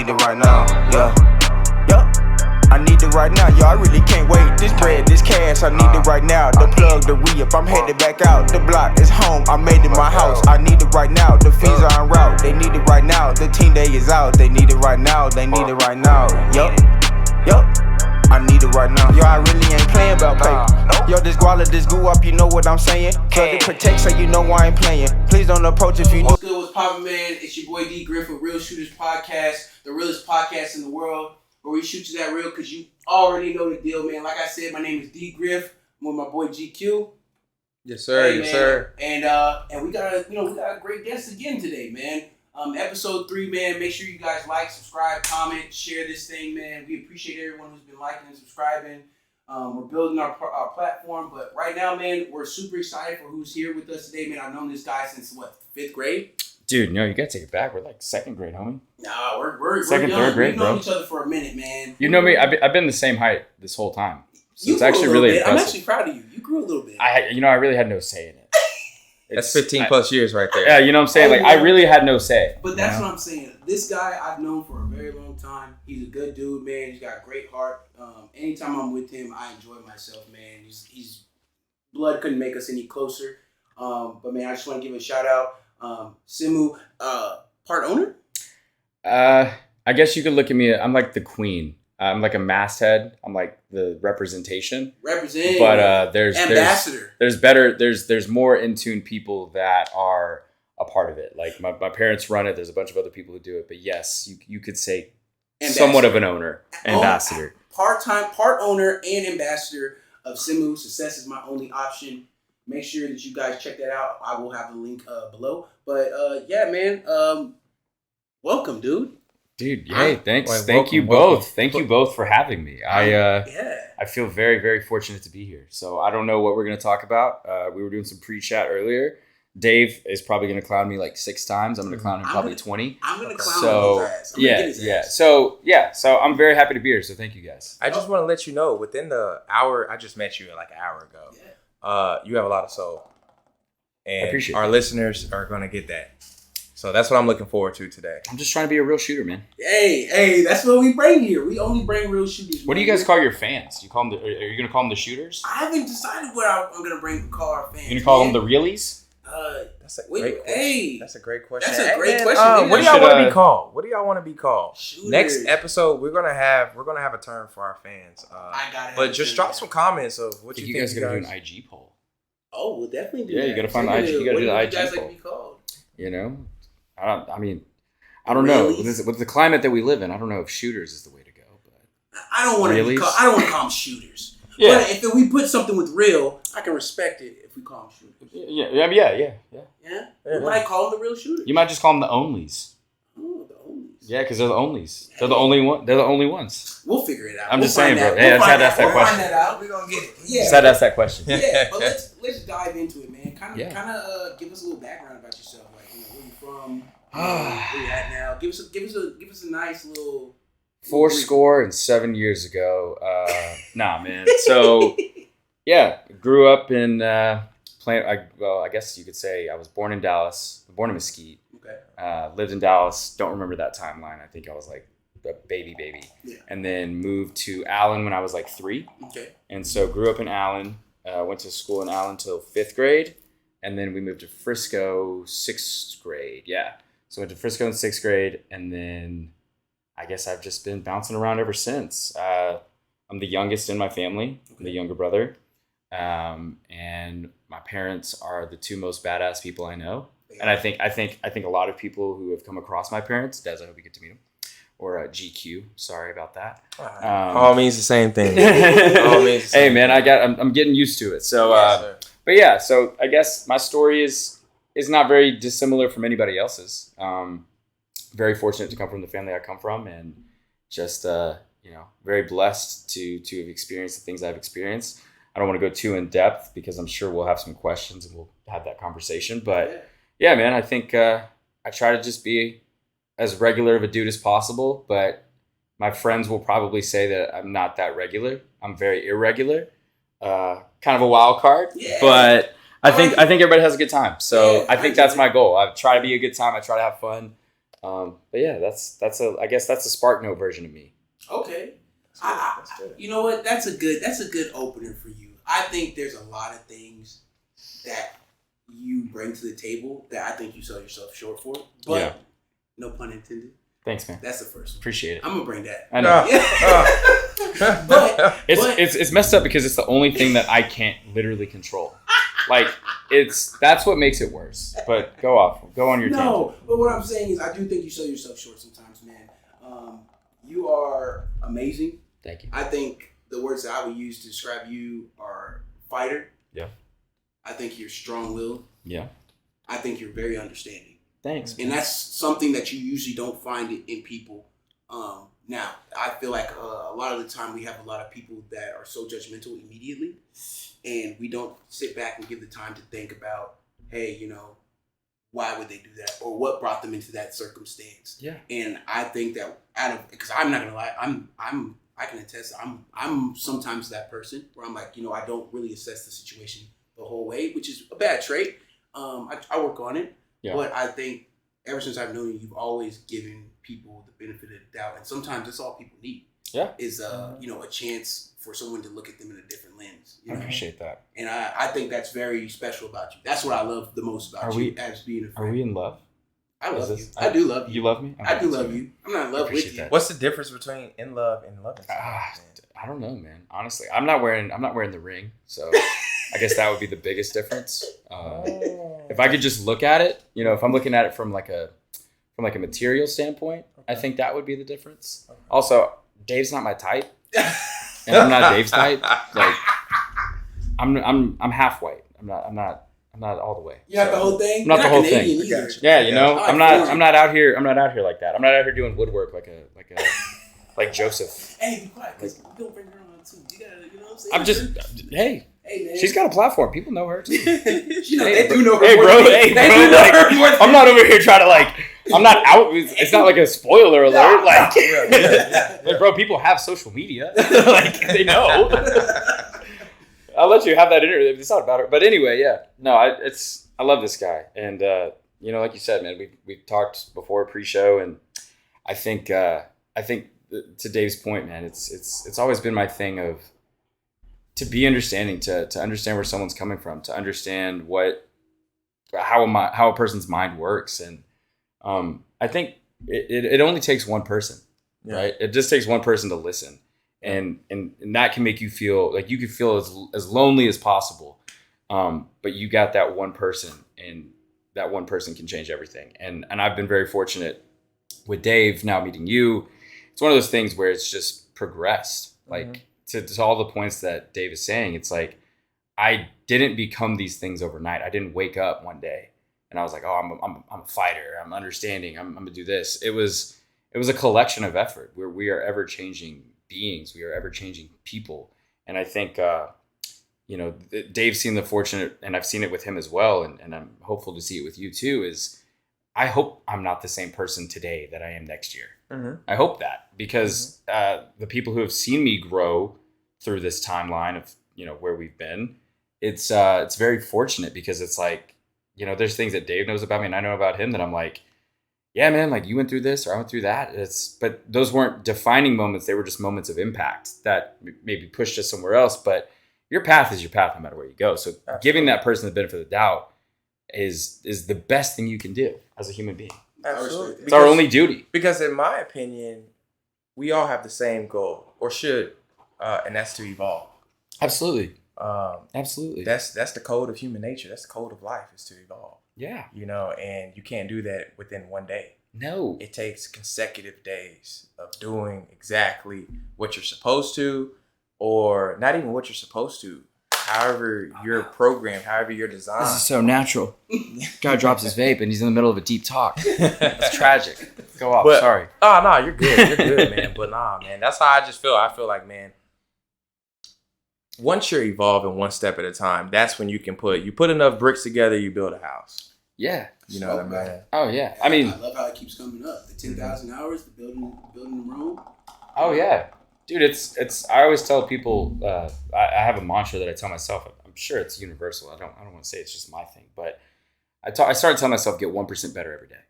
need it right now, yeah. I need it right now, yo, I really can't wait. This bread, this cash, I need it right now. The plug, the re-up, I'm headed back out. The block is home, I made it my house. I need it right now, the fees are en route. They need it right now, the team day is out. They need it right now, they need it right now. Yup, I need it right now. Yo, I really ain't playing about paper. Yo, this guala, this goo up, you know what I'm saying? Cause it protects, so you know I ain't playing. Please don't approach if you know. What's good, what's poppin', man? It's your boy D Griff with Real Shooters Podcast, the realest podcast in the world, where we shoot you that real because you already know the deal, man. Like I said, my name is D Griff. I'm with my boy GQ. Yes, sir. Hey, yes, man. sir. And we got a great guest again today, man. Episode 3, man. Make sure you guys like, subscribe, comment, share this thing, man. We appreciate everyone who's been liking and subscribing. We're building our platform, but right now, man, we're super excited for who's here with us today, man. I've known this guy since 5th grade. Dude, no, you gotta take it back. We're like 2nd grade, homie. Nah, we're second, young. 3rd grade, We've known bro. each other for a minute, man. You know me. I've been the same height this whole time. So You it's grew actually a little really bit. I'm impressive. actually proud of you. You grew a little bit. I really had no say in it. That's 15 plus years right there. Yeah, you know what I'm saying? Oh, like, yeah. I really had no say. But that's what I'm saying. This guy I've known for a very long time. He's a good dude, man. He's got a great heart. Anytime I'm with him, I enjoy myself, man. He's blood couldn't make us any closer. But man, I just want to give a shout out. Simoo, part owner? I guess you could look at me. I'm like the queen. I'm like a masthead. I'm like the representation. Representing. But there's ambassador. There's more in tune people that are a part of it. Like my parents run it. There's a bunch of other people who do it. But yes, you could say somewhat of an owner, ambassador. Part owner and ambassador of Simoo. Success is my only option. Make sure that you guys check that out. I will have the link below. But yeah, man. Welcome, dude. Dude, hey, thanks. Well, Thank you welcome. both. Thank you both for having me. I feel very, very fortunate to be here. So I don't know what we're going to talk about. We were doing some pre-chat earlier. Dave is probably going to clown me like 6 times. I'm going to clown him probably 20. I'm going to clown his ass. So I'm very happy to be here. So thank you guys. I just want to let you know, within the hour, I just met you like an hour ago. Yeah. You have a lot of soul. And I appreciate our that. listeners are going to get that. So that's what I'm looking forward to today. I'm just trying to be a real shooter, man. Hey, that's what we bring here. We only bring real shooters. What do you guys call your fans? You call them? Are you going to call them the shooters? I haven't decided what I'm going to call our fans. You going to call them the realies? That's a great question. Hey, That's a great question. that's a great man, question. what do y'all want to be called? What do y'all want to be called? Shooters. Next episode, we're gonna have a term for our fans. I got it. But just drop some comments of what You you guys think. got to do an IG poll. Oh, we'll definitely do Yeah, that. you gotta find the IG. You gotta do the What IG do you guys like poll. to be called? You know, I don't know. With the climate that we live in, I don't know if shooters is the way to go. But I don't want to Reallys? I don't want to call them shooters. Yeah. But if we put something with real, I can respect it if we call them shooters. Yeah. Yeah? We might call them the real shooters. You might just call them the onlys. Oh, the onlys. Yeah, because they're the onlys. They're the only one. They're the only ones. We'll figure it out. I'm We'll just saying, find bro. that. Hey, We'll I just had find to ask that We'll question. find that out. We're going to get it. Yeah. Just had to ask that question. Yeah, but let's dive into it, man. Kind Yeah. of give us a little background about yourself. Like, where you from? Where you at now? Give us a nice little 7 years ago. Nah, man. So, yeah, grew up in I guess you could say I was born in Dallas, born in Mesquite. Okay. Lived in Dallas. Don't remember that timeline. I think I was like a baby. Yeah. And then moved to Allen when I was like 3. Okay. And so grew up in Allen. Went to school in Allen till 5th grade. And then we moved to Frisco 6th grade. Yeah. So went to Frisco in 6th grade. And then I guess I've just been bouncing around ever since. I'm the youngest in my family. I'm the younger brother. And my parents are the 2 most badass people I know. And I think a lot of people who have come across my parents, Des, I hope you get to meet them, or GQ. Sorry about that. All means the same thing. Hey man, I'm getting used to it. So, but yeah, so I guess my story is not very dissimilar from anybody else's. Very fortunate to come from the family I come from, and just very blessed to have experienced the things I've experienced. I don't want to go too in depth because I'm sure we'll have some questions and we'll have that conversation. But yeah, man, I think I try to just be as regular of a dude as possible. But my friends will probably say that I'm not that regular. I'm very irregular, kind of a wild card. Yeah. But I think everybody has a good time. So I think that's my goal. I try to be a good time. I try to have fun. But yeah, I guess that's a Spark Note version of me. Okay. That's good. You know what? That's a good opener for you. I think there's a lot of things that you bring to the table that I think you sell yourself short for. But Yeah. no pun intended. Than's, man. That's the first one. Appreciate it. I'm gonna bring that. I know. But It's messed up because it's the only thing that I can't literally control. Like that's what makes it worse. But go on your tangent. no. But what I'm saying is, I do think you sell yourself short sometimes, man. You are amazing. Thank you. I think the words that I would use to describe you are fighter. Yeah. I think you're strong-willed. Yeah. I think you're very understanding. Thanks. And that's something that you usually don't find in people. Now, I feel like a lot of the time we have a lot of people that are so judgmental immediately, and we don't sit back and give the time to think about, hey, why would they do that, or what brought them into that circumstance? Yeah. And I think that because I'm not gonna lie, I can attest. I'm sometimes that person where I'm like, I don't really assess the situation the whole way, which is a bad trait. I work on it. Yeah. But I think ever since I've known you, you've always given people the benefit of the doubt, and sometimes that's all people need. Yeah. Is a chance for someone to look at them in a different lens. I appreciate that. And I think that's very special about you. That's what I love the most about you as being a friend. Are we in love? I love you. I do love you. You love me? I do love you. I'm not in love with you. That. What's the difference between in love and loving someone? I don't know, man. Honestly, I'm not wearing the ring, so I guess that would be the biggest difference. If I could just look at it, if I'm looking at it from like a material standpoint, I think that would be the difference. Okay. Also, Dave's not my type, and I'm not Dave's type. Like, I'm half white. I'm not all the way. You're not the whole thing. I'm not the whole thing. Either. Yeah, I'm not out here like that. I'm not out here doing woodwork like Joseph. Hey, be quiet, because you don't bring her on too. You gotta, what I'm saying? I'm just, hey, man. She's got a platform. People know her too. They do know her. Hey, bro. Like, I'm not over here trying to I'm not out. It's not like a spoiler alert. Like, bro, people have social media. They know. I'll let you have that interview. It's not about her. But anyway, yeah. No, I love this guy. And, like you said, man, we've talked before pre-show. And I think to Dave's point, man, it's always been my thing of to be understanding, to understand where someone's coming from, to understand how a person's mind works. And I think it only takes one person, right? It just takes one person to listen. And that can make you feel like you could feel as lonely as possible. But you got that one person, and that one person can change everything. And I've been very fortunate with Dave now meeting you. It's one of those things where it's just progressed. Like to all the points that Dave is saying, it's like, I didn't become these things overnight. I didn't wake up one day and I was like, oh, I'm a fighter. I'm understanding. I'm gonna do this. It was a collection of effort where we are ever changing beings. We are ever changing people. And I think, Dave's seen the fortunate, and I've seen it with him as well. And I'm hopeful to see it with you too, is I hope I'm not the same person today that I am next year. I hope that, because the people who have seen me grow through this timeline of, where we've been, it's very fortunate, because it's like, there's things that Dave knows about me and I know about him that I'm like, yeah, man, like you went through this or I went through that. But those weren't defining moments. They were just moments of impact that maybe pushed us somewhere else. But your path is your path no matter where you go. So giving that person the benefit of the doubt is the best thing you can do as a human being. Absolutely. It's our only duty. Because in my opinion, we all have the same goal, or should, and that's to evolve. Absolutely. Absolutely. That's the code of human nature. That's the code of life, is to evolve. Yeah. And you can't do that within one day. No. It takes consecutive days of doing exactly what you're supposed to, or not even what you're supposed to. However you're programmed, however you're designed. This is so natural. Guy drops his vape and he's in the middle of a deep talk. That's tragic. Go off. Sorry. Oh, no, you're good. You're good, man. But nah, man, that's how I just feel. I feel like, man, once you're evolving one step at a time, that's when you put enough bricks together, you build a house. Yeah. You know what I mean? Oh, yeah. I mean, I love how it keeps coming up. The 10,000 hours, the building the room. Oh, yeah. Dude, it's. I always tell people. I have a mantra that I tell myself. I'm sure it's universal. I don't want to say it's just my thing, but I started telling myself get 1% better every day,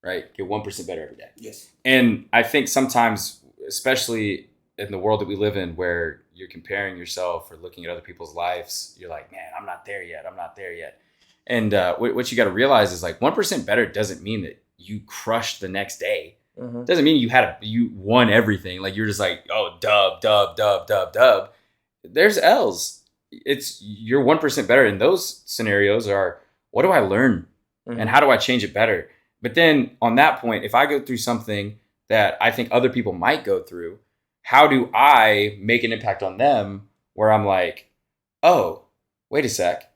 right? Get 1% better every day. Yes. And I think sometimes, especially in the world that we live in, where you're comparing yourself or looking at other people's lives, you're like, man, I'm not there yet. I'm not there yet. And what you got to realize is like 1% better doesn't mean that you crushed the next day. Mm-hmm. Doesn't mean you won everything. Like you're just like, oh, dub. There's L's. It's you're 1% better. And those scenarios are, what do I learn? Mm-hmm. And how do I change it better? But then on that point, if I go through something that I think other people might go through, how do I make an impact on them where I'm like, oh, wait a sec,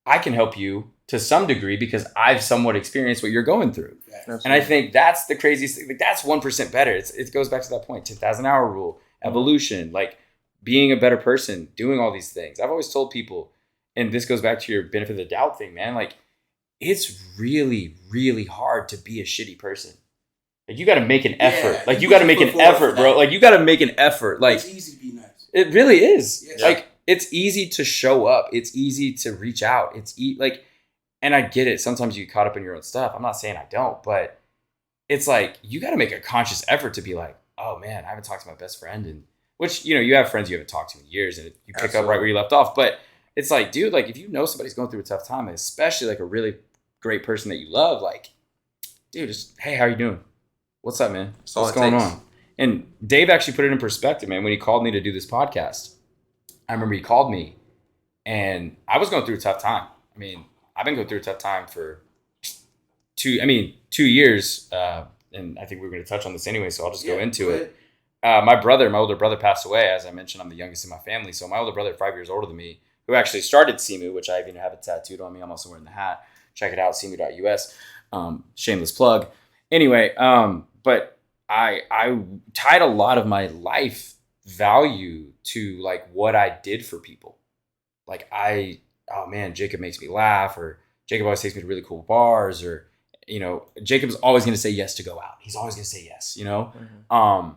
I can help you to some degree because I've somewhat experienced what you're going through. Absolutely. And I think that's the craziest thing. Like that's 1% better. It goes back to that point, 10,000 hour rule, evolution, like being a better person, doing all these things. I've always told people, and this goes back to your benefit of the doubt thing, man, like it's really, really hard to be a shitty person. Like you got to make an effort. Like you got to make an effort, bro. Like you got to make an effort. Like it's easy to be nice. It really is. Yes. Like it's easy to show up. It's easy to reach out. Like, and I get it. Sometimes you get caught up in your own stuff. I'm not saying I don't, but it's like you got to make a conscious effort to be like, oh man, I haven't talked to my best friend, and which you have friends you haven't talked to in years, and you pick up right where you left off. But it's like, dude, like if you know somebody's going through a tough time, and especially like a really great person that you love, like, dude, just hey, how you doing? What's up, man? What's going on? And Dave actually put it in perspective, man, when he called me to do this podcast. I remember he called me, and I was going through a tough time. I mean, I've been going through a tough time for 2 years, and I think we're going to touch on this anyway, so I'll just go into it. My older brother passed away. As I mentioned, I'm the youngest in my family, so my older brother, 5 years older than me, who actually started Simoo, which I even have it tattooed on me. I'm also wearing the hat. Check it out, simoo.us. Shameless plug. Anyway, but I tied a lot of my life value to like what I did for people. Like oh man, Jacob makes me laugh, or Jacob always takes me to really cool bars, or, Jacob's always going to say yes to go out. He's always going to say yes, Mm-hmm.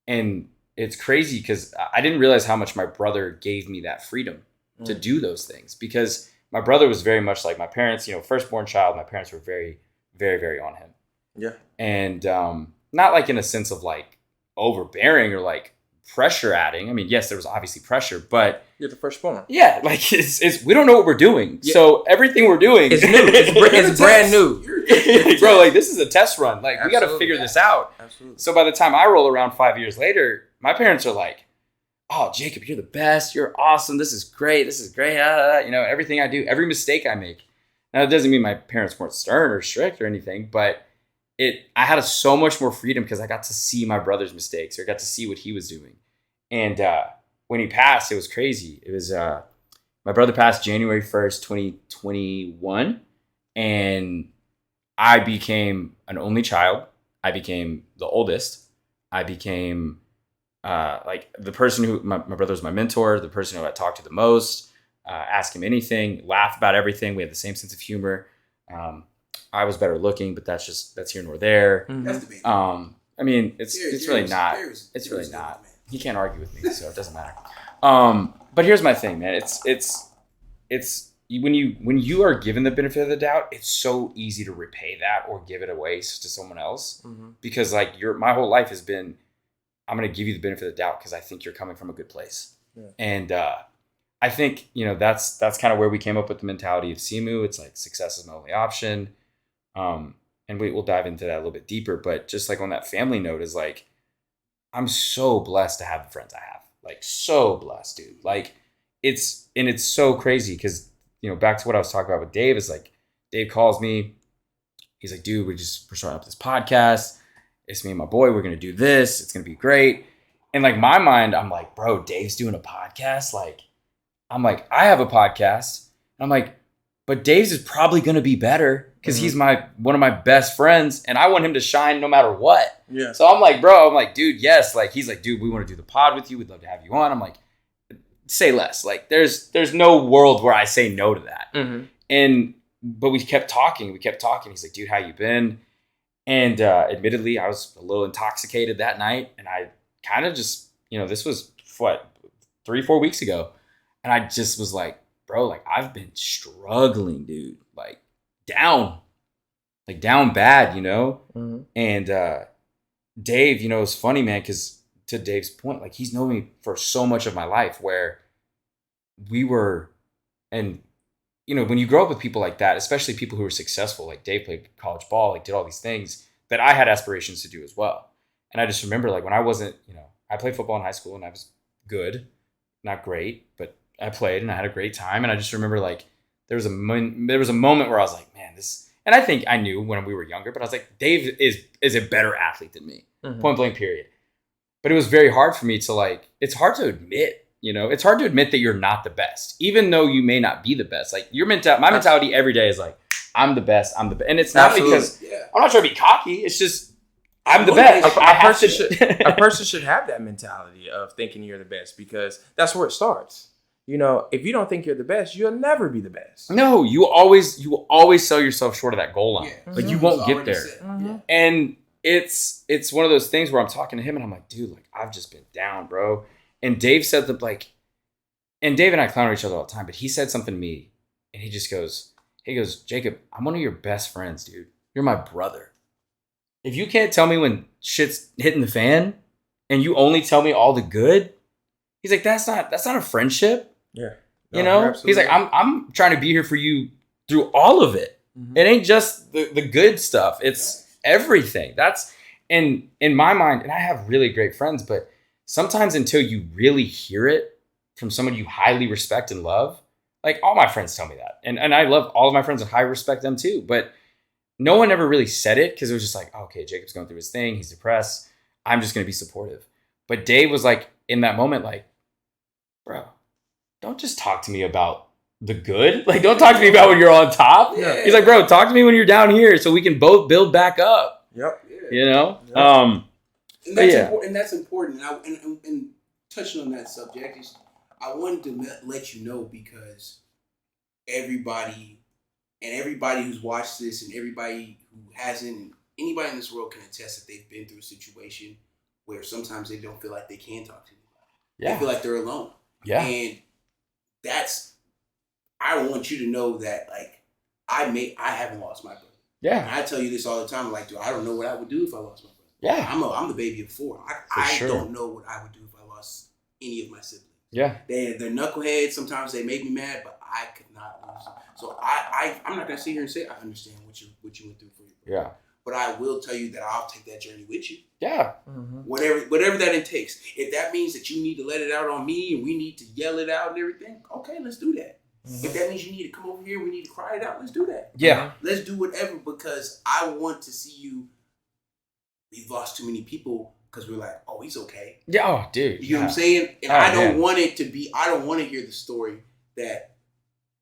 And it's crazy because I didn't realize how much my brother gave me that freedom to do those things, because my brother was very much like my parents, firstborn child. My parents were very, very, very on him. Yeah. And not like in a sense of like overbearing or like pressure adding. I mean, yes, there was obviously pressure, but you're the firstborn. Yeah, like it's we don't know what we're doing, so everything we're doing is new. It's brand new, bro. Like this is a test run. Like we got to figure this out. Absolutely. So by the time I roll around 5 years later, my parents are like, "Oh, Jacob, you're the best. You're awesome. This is great. This is great. Everything I do, every mistake I make." Now, it doesn't mean my parents weren't stern or strict or anything, but I had so much more freedom because I got to see my brother's mistakes, or got to see what he was doing. And when he passed, it was crazy. It was my brother passed January 1st, 2021, and I became an only child. I became the oldest. I became like the person who my brother was my mentor, the person who I talked to the most, ask him anything, laugh about everything. We had the same sense of humor. I was better looking, but that's here nor there. That's the I mean, it's really not. It's really not. He can't argue with me, so it doesn't matter. But here's my thing, man. It's when you are given the benefit of the doubt, it's so easy to repay that or give it away to someone else, because like my whole life has been, I'm going to give you the benefit of the doubt because I think you're coming from a good place. Yeah. And I think that's kind of where we came up with the mentality of Simoo. It's like success is my only option. And we'll dive into that a little bit deeper, but just like on that family note is like, I'm so blessed to have the friends I have, like so blessed, dude. Like it's so crazy because, back to what I was talking about with Dave is like, Dave calls me. He's like, dude, we're starting up this podcast. It's me and my boy. We're going to do this. It's going to be great. And like my mind, I'm like, bro, Dave's doing a podcast. Like, I'm like, I have a podcast. And I'm like, but Dave's is probably going to be better because he's one of my best friends, and I want him to shine no matter what. Yeah. So I'm like, dude, yes. Like, he's like, dude, we want to do the pod with you. We'd love to have you on. I'm like, say less. Like, there's no world where I say no to that. Mm-hmm. But we kept talking. He's like, dude, how you been? And admittedly, I was a little intoxicated that night, and I kind of just, this was 3-4 weeks ago, and I just was like, bro, like I've been struggling, dude, like down. like down bad, you know? Mm-hmm. And Dave, you know, it's funny, man, because to Dave's point, like he's known me for so much of my life where we were, and you know, when you grow up with people like that, especially people who are successful, like Dave played college ball, like did all these things that I had aspirations to do as well. And I just remember like when I wasn't, you know, I played football in high school and I was good, not great, but I played and I had a great time. And I just remember like there was a moment where I was like, man, this, and I think I knew when we were younger, but I was like, Dave is a better athlete than me, point blank period. But it was very hard for me to like, it's hard to admit, you know, it's hard to admit that you're not the best, even though you may not be the best. Like my mentality every day is like, I'm the best. And it's not because I'm not trying to be cocky. It's just, I'm the best. A person should have that mentality of thinking you're the best because that's where it starts. You know, if you don't think you're the best, you'll never be the best. No, you will always sell yourself short of that goal line. Yeah. Like you won't get there. Mm-hmm. And it's one of those things where I'm talking to him and I'm like, dude, like I've just been down, bro. And Dave said that like, and Dave and I clown each other all the time, but he said something to me and he goes, Jacob, I'm one of your best friends, dude. You're my brother. If you can't tell me when shit's hitting the fan and you only tell me all the good, he's like, that's not a friendship. Yeah. No, you know, he's like, I'm trying to be here for you through all of it. Mm-hmm. It ain't just the good stuff. It's everything. That's in my mind. And I have really great friends, but sometimes until you really hear it from someone you highly respect and love, like all my friends tell me that. And I love all of my friends and I respect them too. But no one ever really said it because it was just like, oh, okay, Jacob's going through his thing. He's depressed. I'm just going to be supportive. But Dave was like, in that moment, like, bro, don't just talk to me about the good. Like, don't talk to me about when you're on top. Yeah. He's like, bro, talk to me when you're down here so we can both build back up. Yep. You know? Yep. And that's important. And touching on that subject, is I wanted to let you know because everybody who's watched this and everybody who hasn't, anybody in this world can attest that they've been through a situation where sometimes they don't feel like they can talk to anybody. Yeah. They feel like they're alone. Yeah. And I want you to know that like I haven't lost my brother. Yeah. And I tell you this all the time. I'm like, dude, I don't know what I would do if I lost my brother. Yeah. I'm the baby of 4. I don't know what I would do if I lost any of my siblings. Yeah. They're knuckleheads. Sometimes they make me mad, but I could not lose them. So I'm not gonna sit here and say I understand what you went through for you. Yeah. But I will tell you that I'll take that journey with you. Yeah. Mm-hmm. Whatever that it takes. If that means that you need to let it out on me and we need to yell it out and everything, okay, let's do that. Mm-hmm. If that means you need to come over here, we need to cry it out, let's do that. Yeah. Let's do whatever because I want to see you. We've lost too many people because we're like, oh, he's okay. Yeah, oh, dude. You know what I'm saying? And I don't want to hear the story that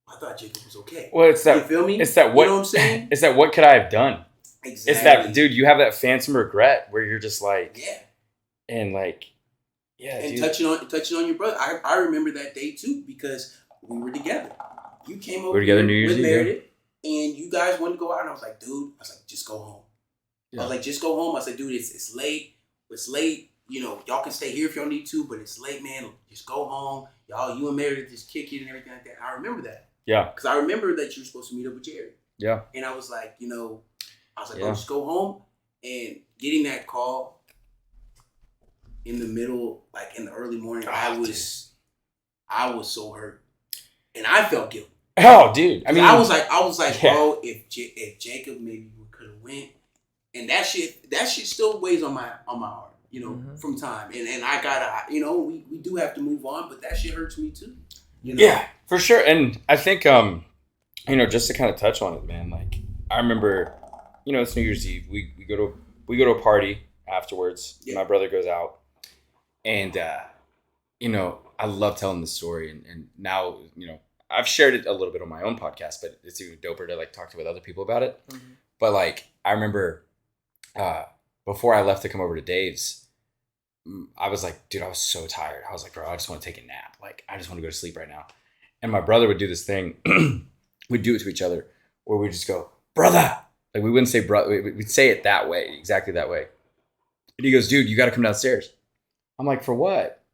I thought Jacob was okay. Well, it's that. You feel me? It's that. What, you know what I'm saying? It's that. What could I have done? Exactly. It's that, dude. You have that phantom regret where you're just like, yeah, and like, yeah, and dude. touching on your brother. I remember that day too because we were together. You came over. We were together New Year's with Eve, Meredith, and you guys wanted to go out. And I was like, dude. Just go home. Yeah. I was like, just go home. I said, dude, it's late. It's late. You know, y'all can stay here if y'all need to, but it's late, man. Just go home. Y'all, you and Meredith just kick it and everything like that. I remember that. Yeah. Because I remember that you were supposed to meet up with Jerry. Yeah. And I was like, oh, just go home. And getting that call in the middle, like in the early morning, I was so hurt. And I felt guilty. Oh, dude. I mean, I was like, yeah. Bro, if Jacob maybe could have went. And that shit still weighs on my heart, you know, mm-hmm. from time. And I gotta, you know, we do have to move on, but that shit hurts me too. You know? Yeah, for sure. And I think, you know, just to kind of touch on it, man, like I remember, you know, it's New Year's Eve. We go to a party afterwards. Yeah. My brother goes out and, you know, I love telling this story. And now, you know, I've shared it a little bit on my own podcast, but it's even doper to like talk to with other people about it. Mm-hmm. But like, I remember, before I left to come over to Dave's, I was like, dude, I was so tired. I was like, bro, I just want to take a nap. Like, I just want to go to sleep right now. And my brother would do this thing. We'd do it to each other where we'd just go, brother. Like, we wouldn't say brother. We'd say it that way, exactly that way. And he goes, dude, you got to come downstairs. I'm like, for what?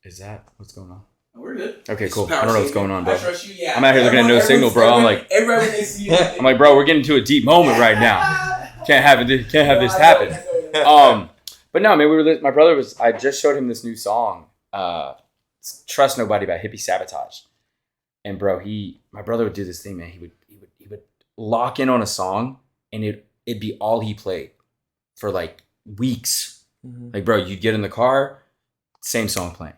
Is that what's going on? We're good. Okay, cool. I don't know what's going on, bro. I trust you. Yeah. I'm out here looking at no signal, bro. I'm like, everybody can see you. I'm like, bro, we're getting to a deep moment right now. Can't have this happen. But no, man, my brother was. I just showed him this new song, "Trust Nobody" by Hippie Sabotage, and bro, my brother would do this thing, man. He would lock in on a song, and it'd be all he played for like weeks. Mm-hmm. Like, bro, you'd get in the car, same song playing.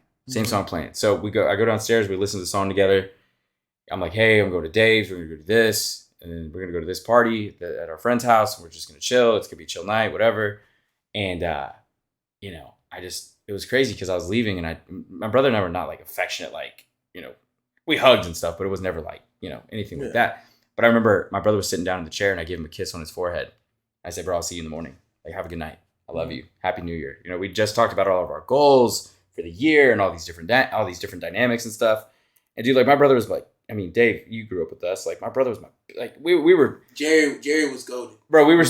So I go downstairs, we listen to the song together. I'm like, hey, I'm going to Dave's, we're going to go to this, and then we're going to go to this party at our friend's house, and we're just going to chill. It's going to be a chill night, whatever. And, it was crazy because I was leaving, and my brother and I were not like affectionate, like, we hugged and stuff, but it was never like, anything like that. But I remember my brother was sitting down in the chair, and I gave him a kiss on his forehead. I said, bro, I'll see you in the morning. Like, have a good night. I love you. Happy New Year. We just talked about all of our goals for the year and all these different dynamics and stuff. And dude, like my brother was like, I mean, Dave, you grew up with us. Like my brother was we were Jerry was goated. Bro, we were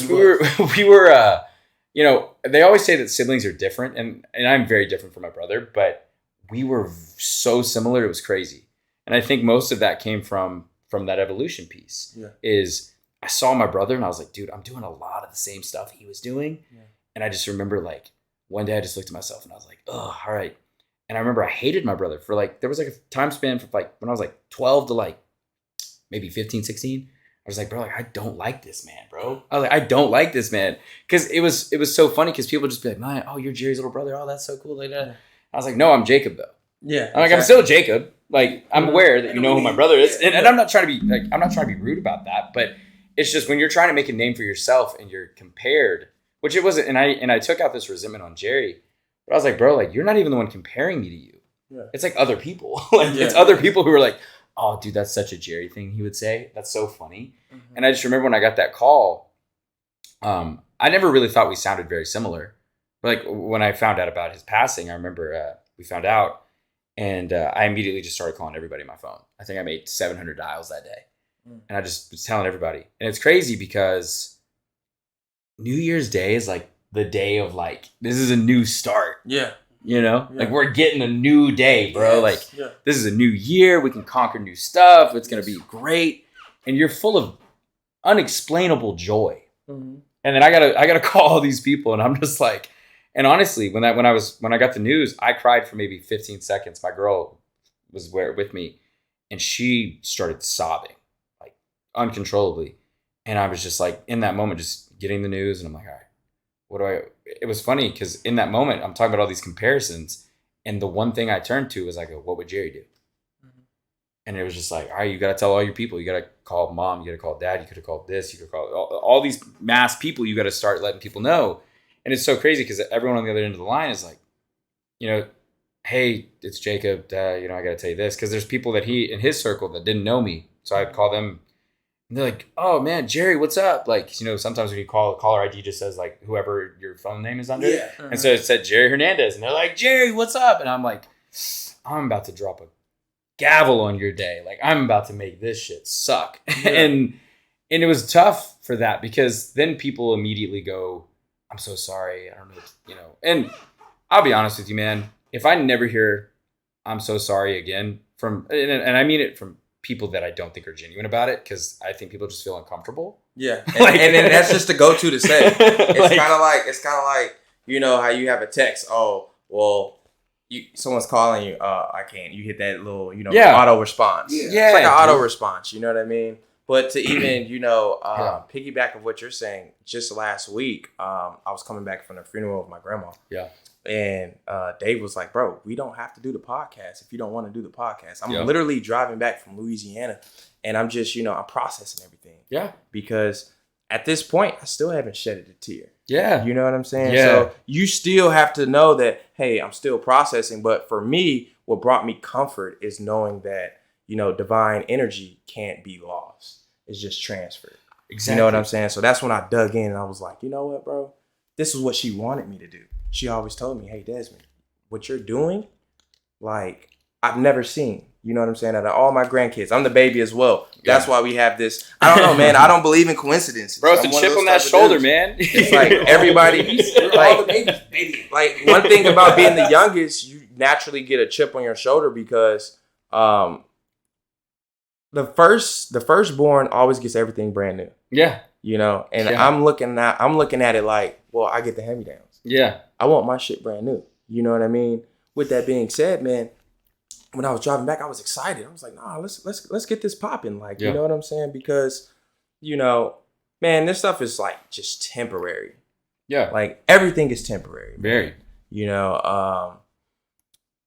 they always say that siblings are different, and I'm very different from my brother, but we were so similar, it was crazy. And I think most of that came from that evolution piece. Yeah. Is I saw my brother and I was like, dude, I'm doing a lot of the same stuff he was doing. Yeah. And I just remember like one day I just looked at myself and I was like, oh, all right. And I remember I hated my brother for like, there was like a time span for like when I was like 12 to like maybe 15, 16. I was like, bro, like, I don't like this man, bro. I was like, I don't like this man. Cause it was so funny because people would just be like, man, oh, you're Jerry's little brother. Oh, that's so cool. Like that. Yeah. I was like, no, I'm Jacob though. Yeah. I'm like, I'm still Jacob. Like, I'm aware that you know who my brother is. And I'm not trying to be rude about that, but it's just when you're trying to make a name for yourself and you're compared, which it wasn't. And I took out this resentment on Jerry, but I was like, bro, like, you're not even the one comparing me to you. Yeah. It's like other people. It's other people who are like, oh, dude, that's such a Jerry thing, he would say. That's so funny. Mm-hmm. And I just remember when I got that call, I never really thought we sounded very similar. But like when I found out about his passing, I remember we found out, and I immediately just started calling everybody on my phone. I think I made 700 dials that day. Mm. And I just was telling everybody. And it's crazy because New Year's Day is like the day of like, this is a new start. Yeah. Like we're getting a new day, bro. Yes. Like this is a new year. We can conquer new stuff. It's going to be great. And you're full of unexplainable joy. Mm-hmm. And then I gotta call all these people, and I'm just like, and honestly, when I got the news, I cried for maybe 15 seconds. My girl was with me, and she started sobbing like uncontrollably. And I was just like, in that moment, just getting the news, and I'm like, all right, it was funny because in that moment, I'm talking about all these comparisons, and the one thing I turned to was like, what would Jerry do? Mm-hmm. And it was just like, all right, you got to tell all your people. You got to call mom. You got to call dad. You could have called this. You could call all these mass people. You got to start letting people know. And it's so crazy because everyone on the other end of the line is like, hey, it's Jacob. I got to tell you this. Because there's people that he in his circle that didn't know me. So I'd call them. And they're like, oh, man, Jerry, what's up? Like, sometimes when you call, caller ID just says, like, whoever your phone name is under. Yeah. Uh-huh. And so it said Jerry Hernandez. And they're like, Jerry, what's up? And I'm like, I'm about to drop a gavel on your day. Like, I'm about to make this shit suck. Yeah. And it was tough for that because then people immediately go, I'm so sorry. I don't know, And I'll be honest with you, man. If I never hear I'm so sorry again from, and I mean it from people that I don't think are genuine about it, because I think people just feel uncomfortable. Yeah, and that's just the go-to to say. It's kind of like how you have a text. Oh, well, someone's calling you. I can't. You hit that little auto response. Yeah, it's like an auto response. You know what I mean? But to even piggyback of what you're saying, just last week, I was coming back from the funeral of my grandma. Yeah. And Dave was like, bro, we don't have to do the podcast if you don't want to do the podcast. I'm literally driving back from Louisiana, and I'm just, I'm processing everything. Yeah. Because at this point, I still haven't shedded a tear. Yeah. You know what I'm saying? Yeah. So you still have to know that, hey, I'm still processing. But for me, what brought me comfort is knowing that, divine energy can't be lost. It's just transferred. Exactly. You know what I'm saying? So that's when I dug in and I was like, you know what, bro? This is what she wanted me to do. She always told me, hey, Desmond, what you're doing, like, I've never seen. You know what I'm saying? Out of all my grandkids, I'm the baby as well. Yeah. That's why we have this. I don't know, man. I don't believe in coincidences. Bro, it's a chip on that shoulder, man. It's like everybody. Like one thing about being the youngest, you naturally get a chip on your shoulder because the firstborn always gets everything brand new. Yeah. You know, and I'm looking at it like, well, I get the hand-me-downs. Yeah. I want my shit brand new. You know what I mean? With that being said, man, when I was driving back, I was excited. I was like, nah, let's get this popping. Like, you know what I'm saying? Because, you know, man, this stuff is like just temporary. Yeah. Like everything is temporary. Very. You know,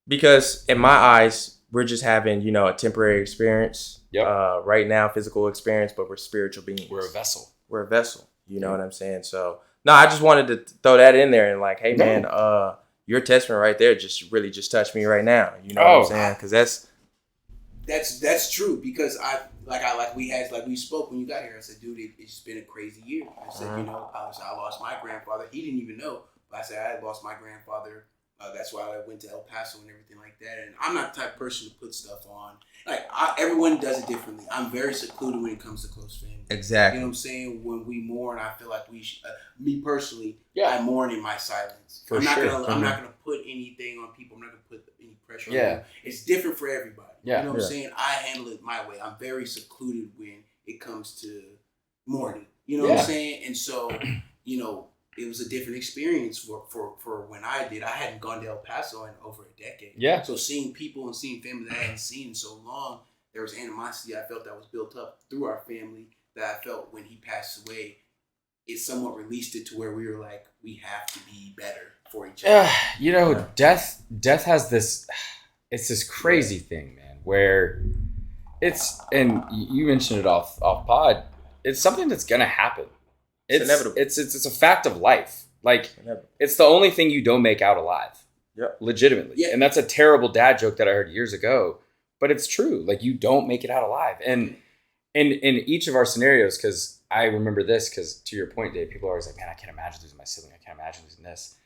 because in my eyes, we're just having, you know, a temporary experience. Yep. Right now, physical experience, but we're spiritual beings. We're a vessel. We're a vessel. You know what I'm saying? So, no, I just wanted to throw that in there and like, hey, man, your testament right there just touched me right now. You know what I'm saying? Because that's true. Because we spoke when you got here. I said, dude, it's been a crazy year. I said, you know, I lost my grandfather. He didn't even know, but I said I lost my grandfather. That's why I went to El Paso and everything like that. And I'm not the type of person to put stuff on. Like, everyone does it differently. I'm very secluded when it comes to close family. Exactly. You know what I'm saying? When we mourn, I feel like we should, me personally, I mourn in my silence. I'm not gonna put anything on people. I'm not gonna put any pressure on them. It's different for everybody. Yeah. You know what I'm saying? I handle it my way. I'm very secluded when it comes to mourning. You know what I'm saying? And so, you know, it was a different experience for when I did. I hadn't gone to El Paso in over a decade. Yeah. So seeing people and seeing family that I hadn't seen in so long, there was animosity I felt that was built up through our family that I felt when he passed away. It somewhat released it to where we were like, we have to be better for each other. You know, death has this. It's this crazy thing, man. Where it's, and you mentioned it off pod. It's something that's gonna happen. It's inevitable. It's a fact of life. Like, it's the only thing you don't make out alive. Yep. Legitimately. Yeah. And that's a terrible dad joke that I heard years ago. But it's true. Like, you don't make it out alive. And in each of our scenarios, because I remember this, because to your point, Dave, people are always like, man, I can't imagine losing my sibling. I can't imagine losing this.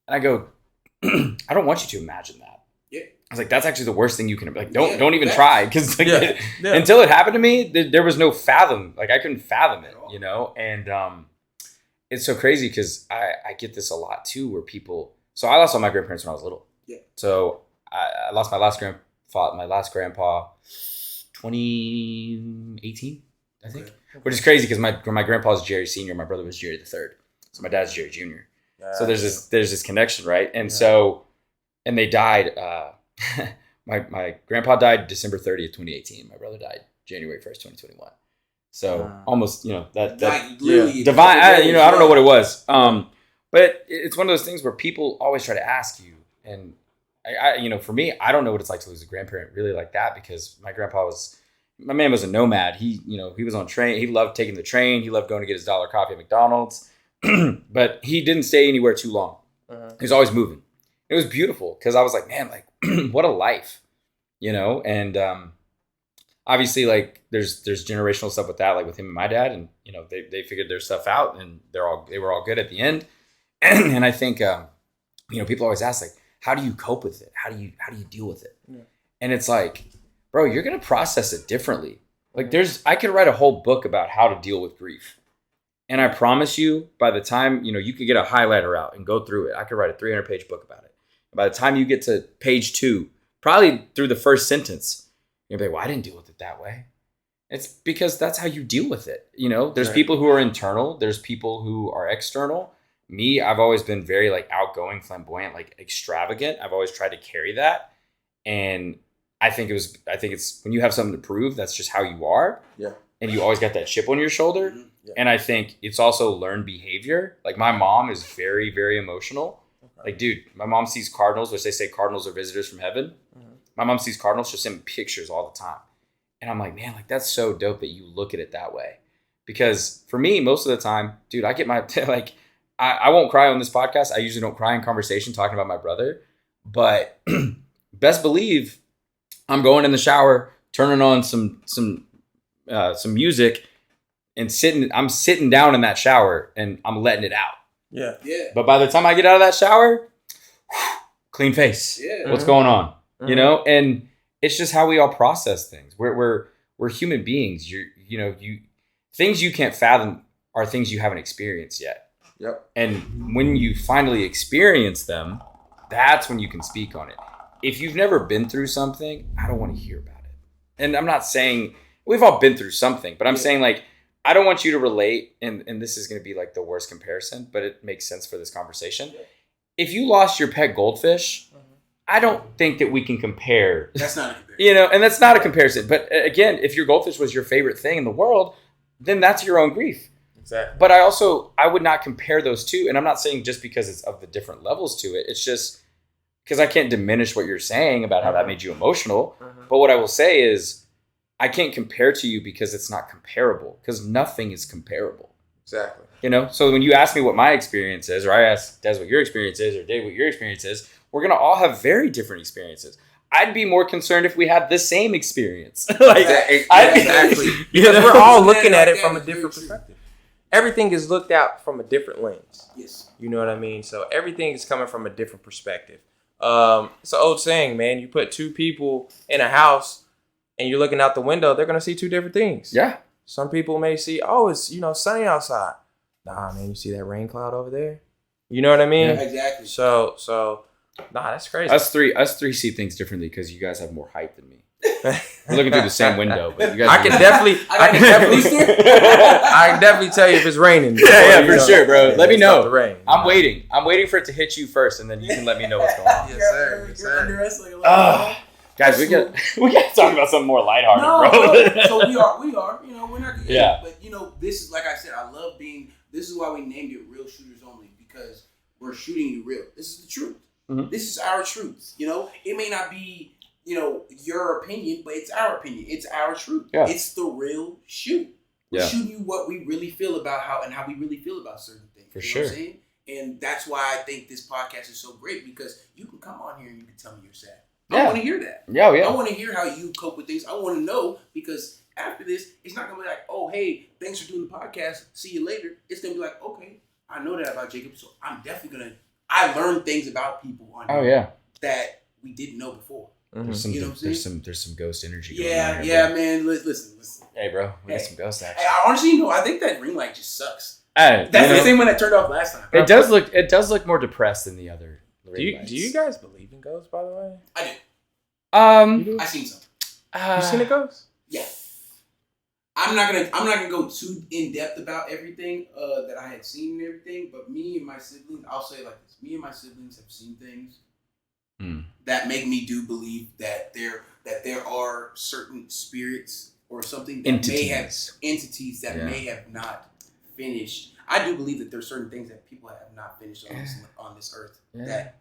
And I go, I don't want you to imagine that. Yeah. I was like, that's actually the worst thing you can, like, don't even try. Because like, until it happened to me, there was no fathom. Like, I couldn't fathom it, you know? And it's so crazy because I get this a lot too, where people, so I lost all my grandparents when I was little. Yeah. So I lost my last grandpa 2018, I think. Okay. Which is crazy because my grandpa was Jerry Sr., my brother was Jerry III. So my dad's Jerry Jr. So there's this connection, right? And so, and they died, my grandpa died December 30th, 2018. My brother died January 1st, 2021. So almost, you know, that divine, I don't know what it was. But it's one of those things where people always try to ask you, and I you know, for me, I don't know what it's like to lose a grandparent really like that, because my man was a nomad. He was on train. He loved taking the train. He loved going to get his dollar coffee at McDonald's, but he didn't stay anywhere too long. He was always moving. It was beautiful because I was like, man, like what a life, you know? And, obviously, like there's generational stuff with that, like with him and my dad, and you know they figured their stuff out, and they were all good at the end. And I think you know, people always ask, like, how do you cope with it? How do you deal with it? Yeah. And it's like, bro, you're gonna process it differently. Like I could write a whole book about how to deal with grief, and I promise you, by the time you could get a highlighter out and go through it, I could write a 300-page book about it. And by the time you get to page 2, probably through the first sentence, you're like, well, I didn't deal with it that way. It's because that's how you deal with it. You know, there's people who are internal. There's people who are external. Me, I've always been very like outgoing, flamboyant, like extravagant. I've always tried to carry that. And I think it's when you have something to prove, that's just how you are. Yeah. And you always got that chip on your shoulder. Mm-hmm. Yeah. And I think it's also learned behavior. Like my mom is very, very emotional. Okay. Like, dude, my mom sees cardinals, which they say cardinals are visitors from heaven. Mm-hmm. My mom sees cardinals, she'll send pictures all the time. And I'm like, man, like that's so dope that you look at it that way. Because for me, most of the time, dude, I get my, like, I won't cry on this podcast. I usually don't cry in conversation talking about my brother. But best believe I'm going in the shower, turning on some music, and I'm sitting down in that shower and I'm letting it out. Yeah. Yeah. But by the time I get out of that shower, clean face. Yeah. What's going on? Mm-hmm. You know, and it's just how we all process things. We're human beings. Things you can't fathom are things you haven't experienced yet. Yep. And when you finally experience them, that's when you can speak on it. if you've never been through something, I don't want to hear about it. And I'm not saying we've all been through something, but I'm saying like, I don't want you to relate. And this is going to be like the worst comparison, but it makes sense for this conversation. If you lost your pet goldfish, I don't think that we can compare. That's not a comparison. You know, and that's not a comparison. But again, if your goldfish was your favorite thing in the world, then that's your own grief. Exactly. But I would not compare those two. And I'm not saying just because it's of the different levels to it. It's just because I can't diminish what you're saying about how that made you emotional. But what I will say is I can't compare to you because it's not comparable, because nothing is comparable. Exactly. You know, so when you ask me what my experience is, or I ask Des what your experience is, or Dave what your experience is, we're going to all have very different experiences. I'd be more concerned if we had the same experience. Exactly. Because we're all looking at it from a different perspective. Everything is looked at from a different lens. Yes. You know what I mean? So everything is coming from a different perspective. It's an old saying, man. You put two people in a house and you're looking out the window, they're going to see two different things. Yeah. Some people may see, oh, it's, sunny outside. Nah, man, you see that rain cloud over there? You know what I mean? Yeah, exactly. So, nah, that's crazy. Us three see things differently because you guys have more height than me. We're looking through the same window, but you guys. I can definitely tell you if it's raining. Yeah, for sure, bro. Let me know. The rain. I'm waiting for it to hit you first, and then you can let me know what's going on. Yes, sir. Yes, sir. Under us like a little Guys, we got to talk about something more lighthearted, bro. So we are. We're not. Yeah. But this is, like I said, I love being. This is why we named it Real Shooters Only, because we're shooting you real. This is the truth. Mm-hmm. This is our truth. It may not be, your opinion, but it's our opinion. It's our truth. Yeah. It's the real shoot. We're Yeah. shooting you what we really feel about how we really feel about certain things. For you know sure. what I'm saying? And that's why I think this podcast is so great, because you can come on here and you can tell me you're sad. I Yeah. want to hear that. Yeah, yeah. I want to hear how you cope with things. I want to know, because after this, it's not going to be like, oh, hey, thanks for doing the podcast. See you later. It's going to be like, okay, I know that about Jacob, so I'm definitely going to, I learned things about people on here that we didn't know before. There's some ghost energy going on here, Yeah, bro. man. Listen. Hey, bro, we got some ghost action. Hey, I honestly, I think that ring light just sucks. Hey, That's the same one that turned off last time. It does look more depressed than the other. Do you guys believe in ghosts, by the way? I do. I seen some. You seen a ghost? Yeah. I'm not gonna go too in depth about everything that I had seen and everything, but me and my siblings, I'll say it like this: me and my siblings have seen things that make me do believe that there are certain spirits or something that may have entities that may have not finished. I do believe that there are certain things that people have not finished on this earth that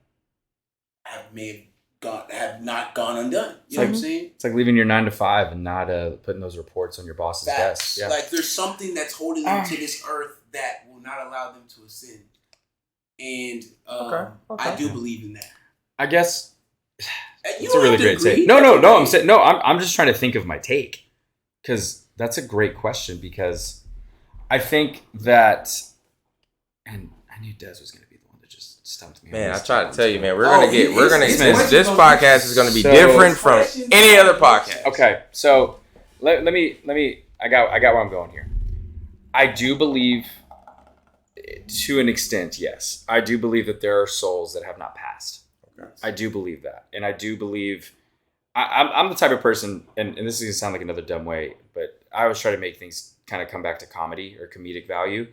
have not gone undone. You know what I'm saying? It's like leaving your 9 to 5 and not putting those reports on your boss's desk. Yeah. Like there's something that's holding them to this earth that will not allow them to ascend. And Okay. I do believe in that. I guess You it's a really great take. No. I'm just trying to think of my take, because that's a great question, because I think that, and I knew Des was going to be the one that just stumped me. Man, I tried to tell you, man. This podcast is going to be different from any other podcast. Okay, so let me. I got where I'm going here. I do believe, to an extent, yes. I do believe that there are souls that have not passed. Okay. I do believe that, and I do believe. I'm the type of person, and this is going to sound like another dumb way, but I always try to make things kind of come back to comedy or comedic value.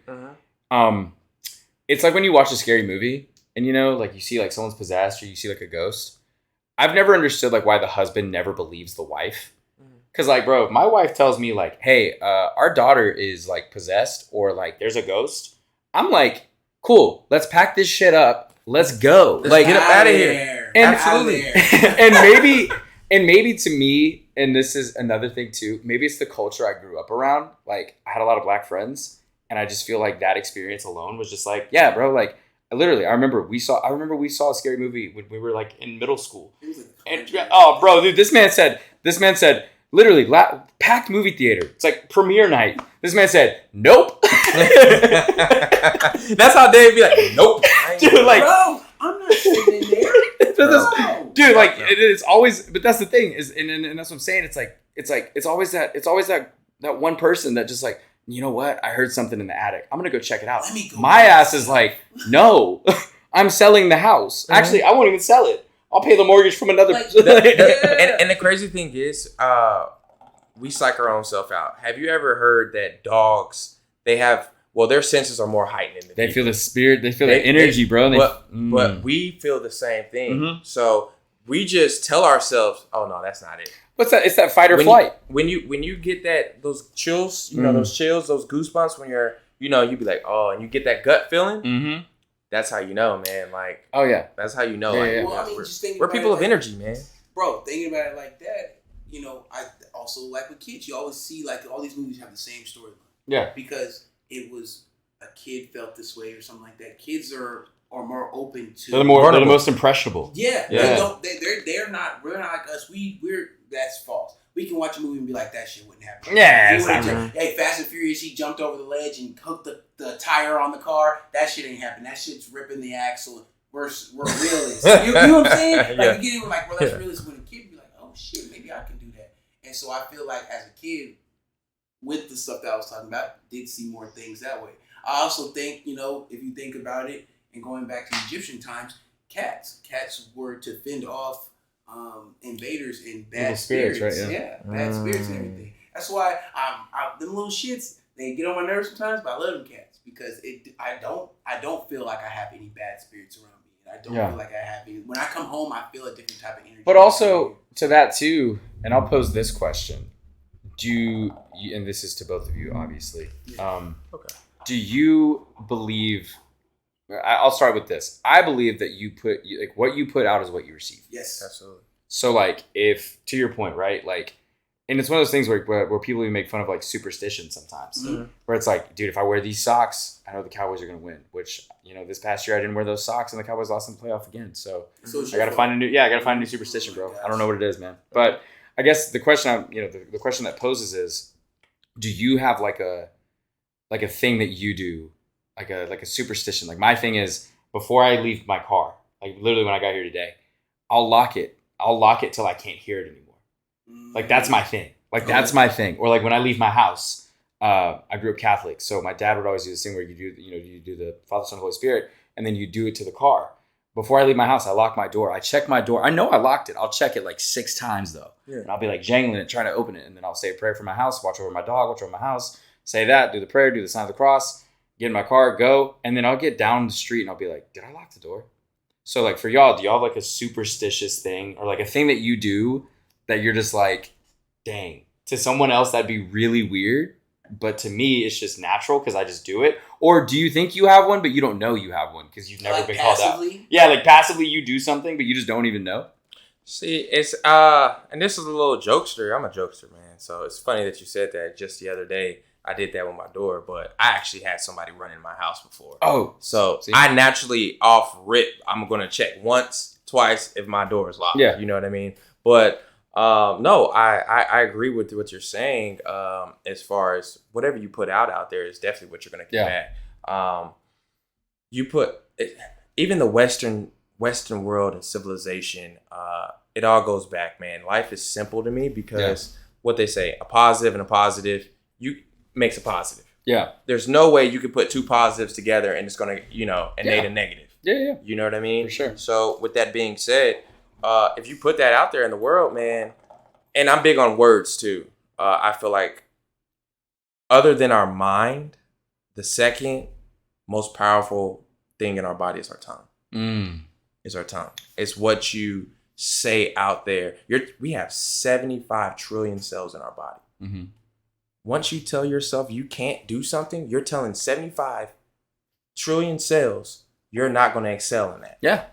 It's like when you watch a scary movie and like you see like someone's possessed or you see like a ghost. I've never understood like why the husband never believes the wife. Cause like, bro, if my wife tells me like, hey, our daughter is like possessed or like there's a ghost, I'm like, cool, let's pack this shit up. Let's go. Let's get up out of here. And, absolutely. And maybe to me, and this is another thing too, maybe it's the culture I grew up around. Like I had a lot of black friends, and I just feel like that experience alone was just like, yeah, bro, like I remember we saw a scary movie when we were like in middle school. And bro, dude, this man said literally packed movie theater. It's like premiere night. This man said, nope. That's how Dave be like, nope. Dude, like, bro, I'm not sitting in there. Dude, like it's always, but that's the thing is, and that's what I'm saying. It's always that one person that just like, you know what? I heard something in the attic. I'm gonna go check it out. My ass is like, no, I'm selling the house. Actually, I won't even sell it. I'll pay the mortgage from another. And the crazy thing is, we psych our own self out. Have you ever heard that dogs, their senses are more heightened than they feel the spirit, they feel the energy, bro. But we feel the same thing. Mm-hmm. So we just tell ourselves, oh no, that's not it. What's that? It's that fight or flight. When you get those chills, those chills, those goosebumps when you're, you be like, oh, and you get that gut feeling. Mm-hmm. That's how you know, man. Like, oh yeah, that's how you know. Yeah, well, I mean, just we're people of energy, man. Bro, thinking about it like that, I also like with kids, you always see like all these movies have the same storyline. Yeah, because it was a kid felt this way or something like that. Kids are more open to. They're the most impressionable. Yeah. They're not. We're not like us. That's false. We can watch a movie and be like, that shit wouldn't happen. Yeah. Hey, Fast and Furious, he jumped over the ledge and hooked the tire on the car. That shit ain't happen. That shit's ripping the axle. We're realists. You know what I'm saying? Like, you get it like, well, that's realist. When a kid be like, oh shit, maybe I can do that. And so I feel like as a kid, with the stuff that I was talking about, did see more things that way. I also think, if you think about it, and going back to Egyptian times, cats were to fend off invaders and bad spirits. Right? Yeah, bad spirits and everything. That's why them little shits, they get on my nerves sometimes, but I love them cats because I don't feel like I have any bad spirits around me. And I don't feel like I have any. When I come home, I feel a different type of energy. But also to that too, and I'll pose this question: and this is to both of you, obviously. Okay. Do you believe? I'll start with this. I believe that what you put out is what you receive. Yes, absolutely. So like, if to your point, right? Like, and it's one of those things where people even make fun of like superstition sometimes, where it's like, dude, if I wear these socks, I know the Cowboys are going to win. Which this past year I didn't wear those socks, and the Cowboys lost in the playoff again. So I got to find a new superstition, bro. I don't know what it is, man. But I guess the question the question that poses is, do you have like a thing that you do? Like a superstition. Like my thing is, before I leave my car, like literally when I got here today, I'll lock it till I can't hear it anymore. Like that's my thing. Like that's my thing. Or like when I leave my house, I grew up Catholic, so my dad would always do this thing where you do the Father, Son, Holy Spirit, and then you do it to the car. Before I leave my house, I lock my door. I check my door. I know I locked it. I'll check it like 6 times though. Yeah. And I'll be like jangling it, trying to open it, and then I'll say a prayer for my house, watch over my dog, watch over my house, say that, do the prayer, do the sign of the cross. Get in my car, go, and then I'll get down the street and I'll be like, did I lock the door? So like for y'all, do y'all have like a superstitious thing or like a thing that you do that you're just like, dang, to someone else that'd be really weird, but to me it's just natural because I just do it? Or do you think you have one but you don't know you have one because you've never been passively called out? Yeah, like passively you do something but you just don't even know. See, it's and this is a little jokester. I'm a jokester, man. So it's funny that you said that. Just the other day I did that with my door, but I actually had somebody run in my house before. Oh. So see? I naturally off rip, I'm going to check once, twice if my door is locked. Yeah. You know what I mean? But no, I agree with what you're saying. As far as whatever you put out there is definitely what you're going to get back. You put, even the Western world and civilization, it all goes back, man. Life is simple to me because what they say, a positive and a positive, makes a positive. Yeah. There's no way you could put 2 positives together and it's going to, innate a negative. Yeah. You know what I mean? For sure. So with that being said, if you put that out there in the world, man, and I'm big on words too. I feel like other than our mind, the second most powerful thing in our body is our tongue. Is our tongue. It's what you say out there. We have 75 trillion cells in our body. Mm-hmm. Once you tell yourself you can't do something, you're telling 75 trillion cells you're not going to excel in that. Yeah.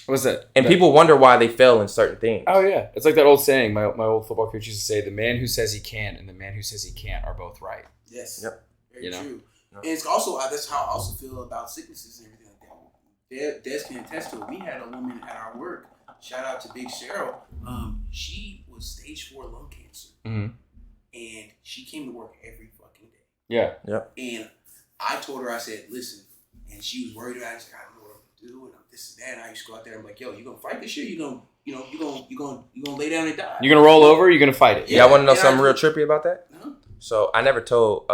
What's that? And people wonder why they fail in certain things. Oh, yeah. It's like that old saying my old football coach used to say, the man who says he can and the man who says he can't are both right. Yes. Yep. Very true. Yep. And it's also, that's how I also feel about sicknesses and everything like that. Des can attest to it. We had a woman at our work, shout out to Big Cheryl. She was stage 4 lung cancer. Mm-hmm. And she came to work every fucking day. Yeah. Yep. And I told her, I said, listen, and she was worried about it. She's like, I don't know what I'm gonna do, and this and that. And I used to go out there and I'm like, yo, you gonna fight this shit? You gonna lay down and die? You're gonna roll over? Or you're gonna fight it? Yeah. I want to know something real trippy about that. Uh-huh. So I never told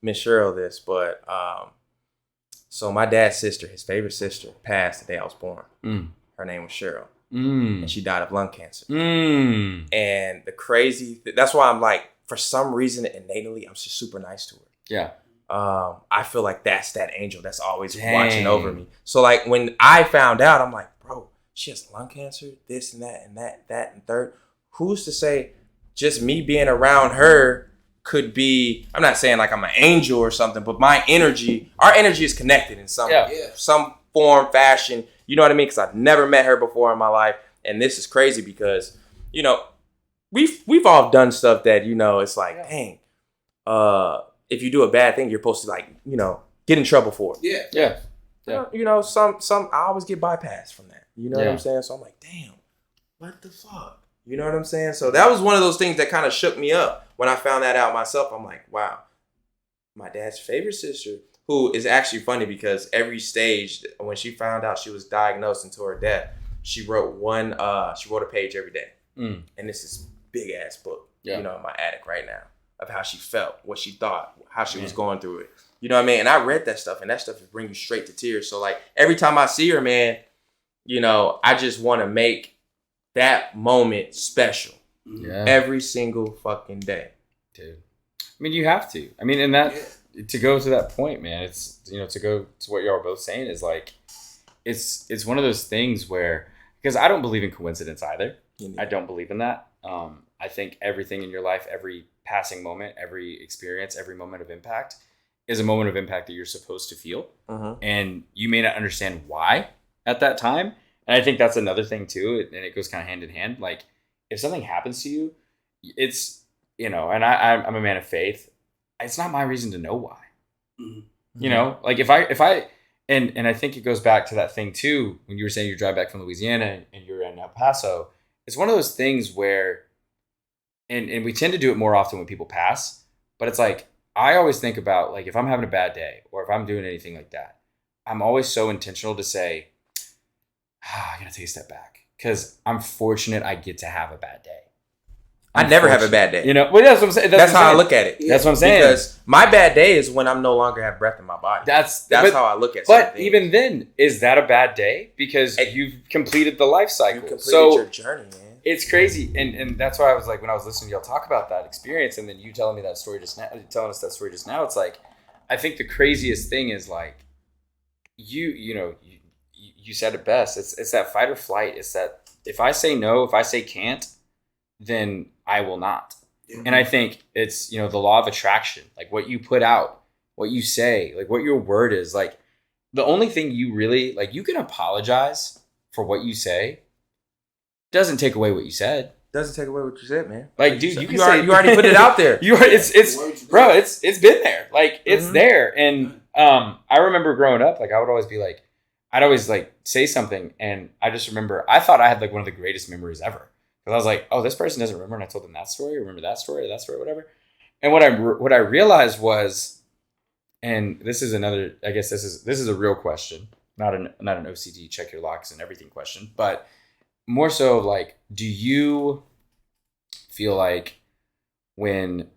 Miss Cheryl this, but so my dad's sister, his favorite sister, passed the day I was born. Her name was Cheryl. and she died of lung cancer. And that's why I'm like, for some reason, innately, I'm just super nice to her. Yeah. I feel like that's that angel that's always watching over me. So like when I found out, I'm like, bro, she has lung cancer, this and that and that and third. Who's to say just me being around her could be, I'm not saying like I'm an angel or something, but our energy is connected in some form, fashion. You know what I mean? Because I've never met her before in my life. And this is crazy because, you know, we've all done stuff that, you know, it's like, dang, if you do a bad thing, you're supposed to like, you know, get in trouble for it. Yeah. You know, some I always get bypassed from that. You know what I'm saying? So I'm like, damn, what the fuck? You know what I'm saying? So that was one of those things that kind of shook me up when I found that out myself. I'm like, wow, my dad's favorite sister, who is actually funny because every stage when she found out she was diagnosed until her death, she wrote a page every day. And this is big ass book, you know, in my attic right now, of how she felt, what she thought, how she was going through it. You know what I mean? And I read that stuff, and that stuff would bring you straight to tears. So like every time I see her, man, you know, I just want to make that moment special. Every single fucking day. Dude. I mean, you have to. I mean, and that to go to that point, man, it's, you know, to go to what y'all are both saying is like, it's one of those things where, because I don't believe in coincidence either. I don't believe in that. I think everything in your life, every passing moment, every experience, every moment of impact is a moment of impact that you're supposed to feel. And you may not understand why at that time. And I think that's another thing too. And it goes kind of hand in hand. Like if something happens to you, it's, you know, and I'm a man of faith. It's not my reason to know why, you know, like if I, and I think it goes back to that thing too, when you were saying you drive back from Louisiana and you're in El Paso, it's one of those things where, and we tend to do it more often when people pass, but it's like, I always think about like, if I'm having a bad day or if I'm doing anything like that, I'm always so intentional to say, I gotta take a step back because I'm fortunate I get to have a bad day. I never have a bad day. You know, well, that's what I'm saying. That's how I look at it. That's what I'm saying. Because my bad day is when I'm no longer have breath in my body. That's how I look at it. But even then, is that a bad day? Because you've completed the life cycle. You completed your journey, man. It's crazy. And that's why I was like, when I was listening to y'all talk about that experience and then you telling me that story just now, telling us that story just now, it's like, I think the craziest thing is like, you said it best. It's that fight or flight. It's that if I say no, if I say can't, then I will not. And I think it's, you know, the law of attraction, like what you put out, what you say, like what your word is, like the only thing you really, like you can apologize for what you say. Doesn't take away what you said. Doesn't take away what you said, man. Like, dude, you already put it out there. It's been there. Like it's there. And I remember growing up, like I would always be like, I'd always like say something, and I just remember I thought I had like one of the greatest memories ever. Because I was like, oh, this person doesn't remember, and I told them that story, remember that story, whatever. And what I realized was, and this is another, I guess this is a real question, not an OCD check your locks and everything question, but more so like, do you feel like when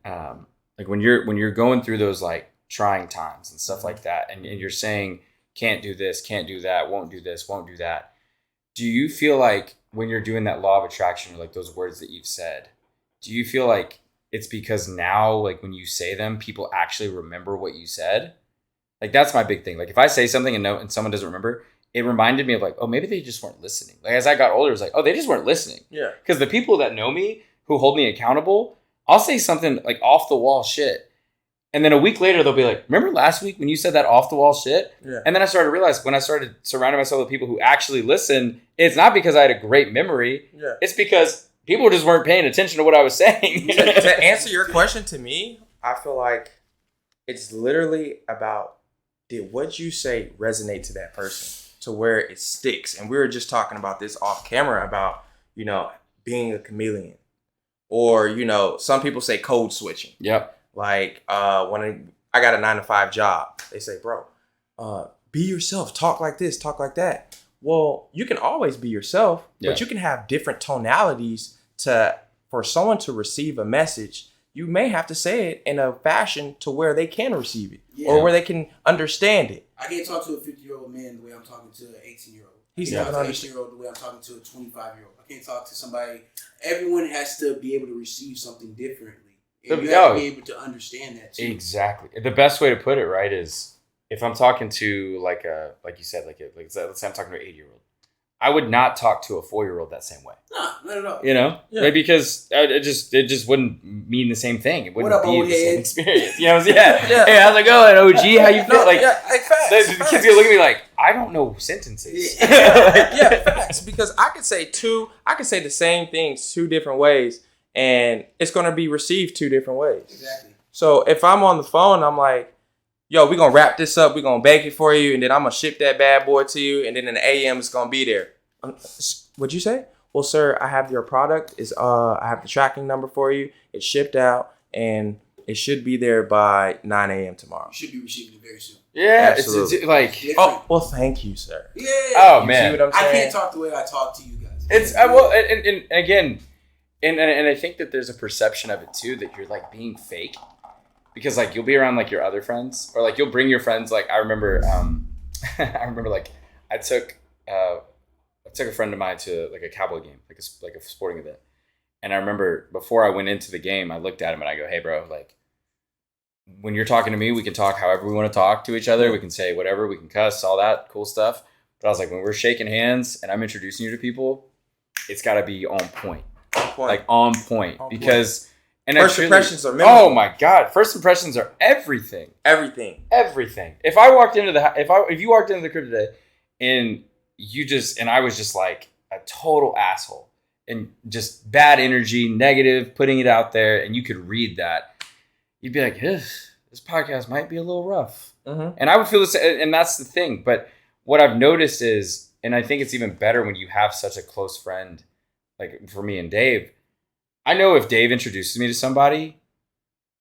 you're going through those like trying times and stuff like that, and you're saying can't do this, can't do that, won't do this, won't do that, do you feel like when you're doing that law of attraction or like those words that you've said, do you feel like it's because now like when you say them, people actually remember what you said? Like that's my big thing. Like if I say something and someone doesn't remember, it reminded me of like, oh, maybe they just weren't listening. Like as I got older, it was like, oh, they just weren't listening. Yeah. Because the people that know me, who hold me accountable, I'll say something like off the wall shit. And then a week later, they'll be like, remember last week when you said that off the wall shit? Yeah. And then I started to realize when I started surrounding myself with people who actually listen, it's not because I had a great memory. Yeah. It's because people just weren't paying attention to what I was saying. To answer your question, to me, I feel like it's literally about, did what you say resonate to that person to where it sticks? And we were just talking about this off camera about, you know, being a chameleon. Or, you know, some people say code switching. Yep. Like when I got a 9-to-5 job, they say, bro, be yourself, talk like this, talk like that. Well, you can always be yourself, but you can have different tonalities for someone to receive a message. You may have to say it in a fashion to where they can receive it or where they can understand it. I can't talk to a 50-year-old man the way I'm talking to an 18-year-old. He's not an 18-year-old the way I'm talking to a 25-year-old. I can't talk to somebody. Everyone has to be able to receive something differently. And you have to be able to understand that too. Exactly. The best way to put it, right, is if I'm talking to like you said, let's say I'm talking to an 8-year-old. I would not talk to a 4-year-old that same way. No, not at all. You know, because it just wouldn't mean the same thing. It wouldn't be the same experience. You know, Hey, how's it going, OG? How you feel? The kids gonna look at me like I don't know sentences. Facts. Because I could say the same things 2 different ways, and it's gonna be received 2 different ways. Exactly. So if I'm on the phone, I'm like, yo, we're going to wrap this up. We're going to bake it for you. And then I'm going to ship that bad boy to you. And then in the AM, it's going to be there. What'd you say? Well, sir, I have your product. I have the tracking number for you. It's shipped out. And it should be there by 9 a.m. tomorrow. You should be receiving it very soon. Yeah. It's like... Oh, well, thank you, sir. Yeah. Oh, man. See what I'm saying? I can't talk the way I talk to you guys. It's... well, and again... And I think that there's a perception of it, too, that you're, like, being fake. Because like you'll be around like your other friends, or like you'll bring your friends. Like I remember, like I took a friend of mine to like a Cowboy game, like a sporting event, and I remember before I went into the game, I looked at him and I go, "Hey, bro, like when you're talking to me, we can talk however we want to talk to each other. We can say whatever, we can cuss, all that cool stuff. But I was like, when we're shaking hands and I'm introducing you to people, it's got to be on point, like on point, because." And first impressions are memorable. Oh my God! First impressions are everything. Everything. If you walked into the crib today, and I was just like a total asshole and just bad energy, negative, putting it out there, and you could read that, you'd be like, this podcast might be a little rough, and I would feel the same. And that's the thing. But what I've noticed is, and I think it's even better when you have such a close friend, like for me and Dave. I know if Dave introduces me to somebody,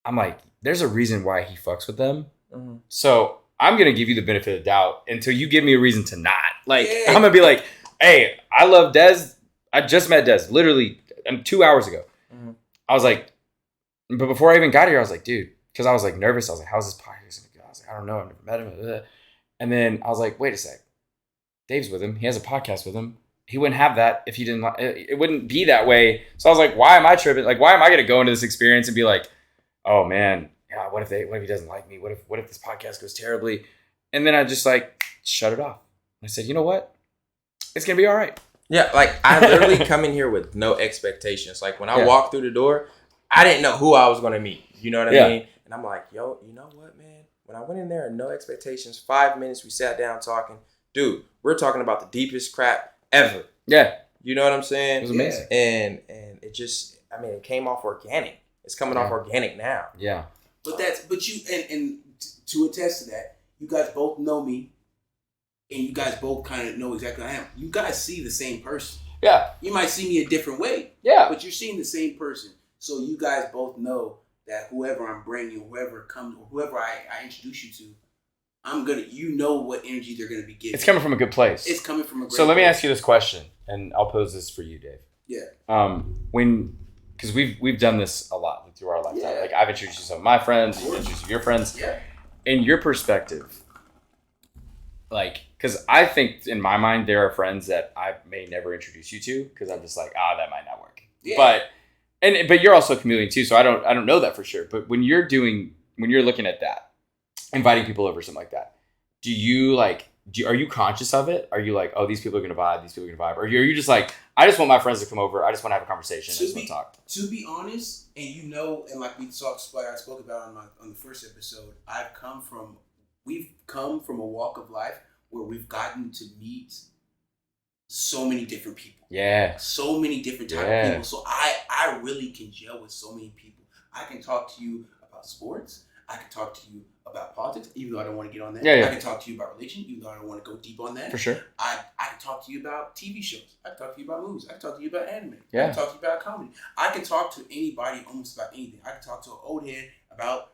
I'm like, there's a reason why he fucks with them. Mm-hmm. So I'm going to give you the benefit of the doubt until you give me a reason to not. Like, I'm going to be like, hey, I love Dez. I just met Dez literally 2 hours ago. Mm-hmm. I was like, but before I even got here, I was like, dude, because I was like nervous. I was like, how's this podcast going to go? I was like, I don't know. I've never met him. And then I was like, wait a sec. Dave's with him. He has a podcast with him. He wouldn't have that if he didn't. It wouldn't be that way. So I was like, why am I tripping? Like, why am I going to go into this experience and be like, oh man, yeah, what if he doesn't like me? What if this podcast goes terribly? And then I just like shut it off. I said, you know what? It's going to be all right. Yeah, like I literally come in here with no expectations. Like when I walked through the door, I didn't know who I was going to meet. You know what I mean? And I'm like, yo, you know what, man? When I went in there, no expectations, 5 minutes, we sat down talking. Dude, we're talking about the deepest crap ever. Yeah. You know what I'm saying? It was amazing. And it just, I mean, it came off organic. It's coming off organic now. Yeah. But you, and to attest to that, you guys both know me, and you guys both kind of know exactly who I am. You guys see the same person. Yeah. You might see me a different way. Yeah. But you're seeing the same person. So you guys both know that whoever I'm bringing, whoever I introduce you to, you know what energy they're gonna be getting. It's coming from a good place. It's coming from a great place. So let me ask you this question, and I'll pose this for you, Dave. Yeah. Because we've done this a lot through our lifetime. Yeah. Like I've introduced you to some of my friends, you've introduced your friends. Yeah. In your perspective, like, because I think in my mind there are friends that I may never introduce you to because I'm just like, that might not work. Yeah. But you're also a chameleon too, so I don't know that for sure. But when you're looking at that, inviting people over, something like that, are you conscious of it? Are you like, oh, these people are gonna vibe, or are you just like, I just want my friends to come over, I just want to have a conversation, I just want to talk? To be honest, and like I spoke about on the first episode, we've come from a walk of life where we've gotten to meet so many different people. Yeah. So many different types of people. So I really can gel with so many people. I can talk to you about sports. I can talk to you about politics, even though I don't want to get on that. Yeah. I can talk to you about religion, even though I don't want to go deep on that. For sure. I can talk to you about TV shows. I can talk to you about movies. I can talk to you about anime. Yeah. I can talk to you about comedy. I can talk to anybody almost about anything. I can talk to an old head about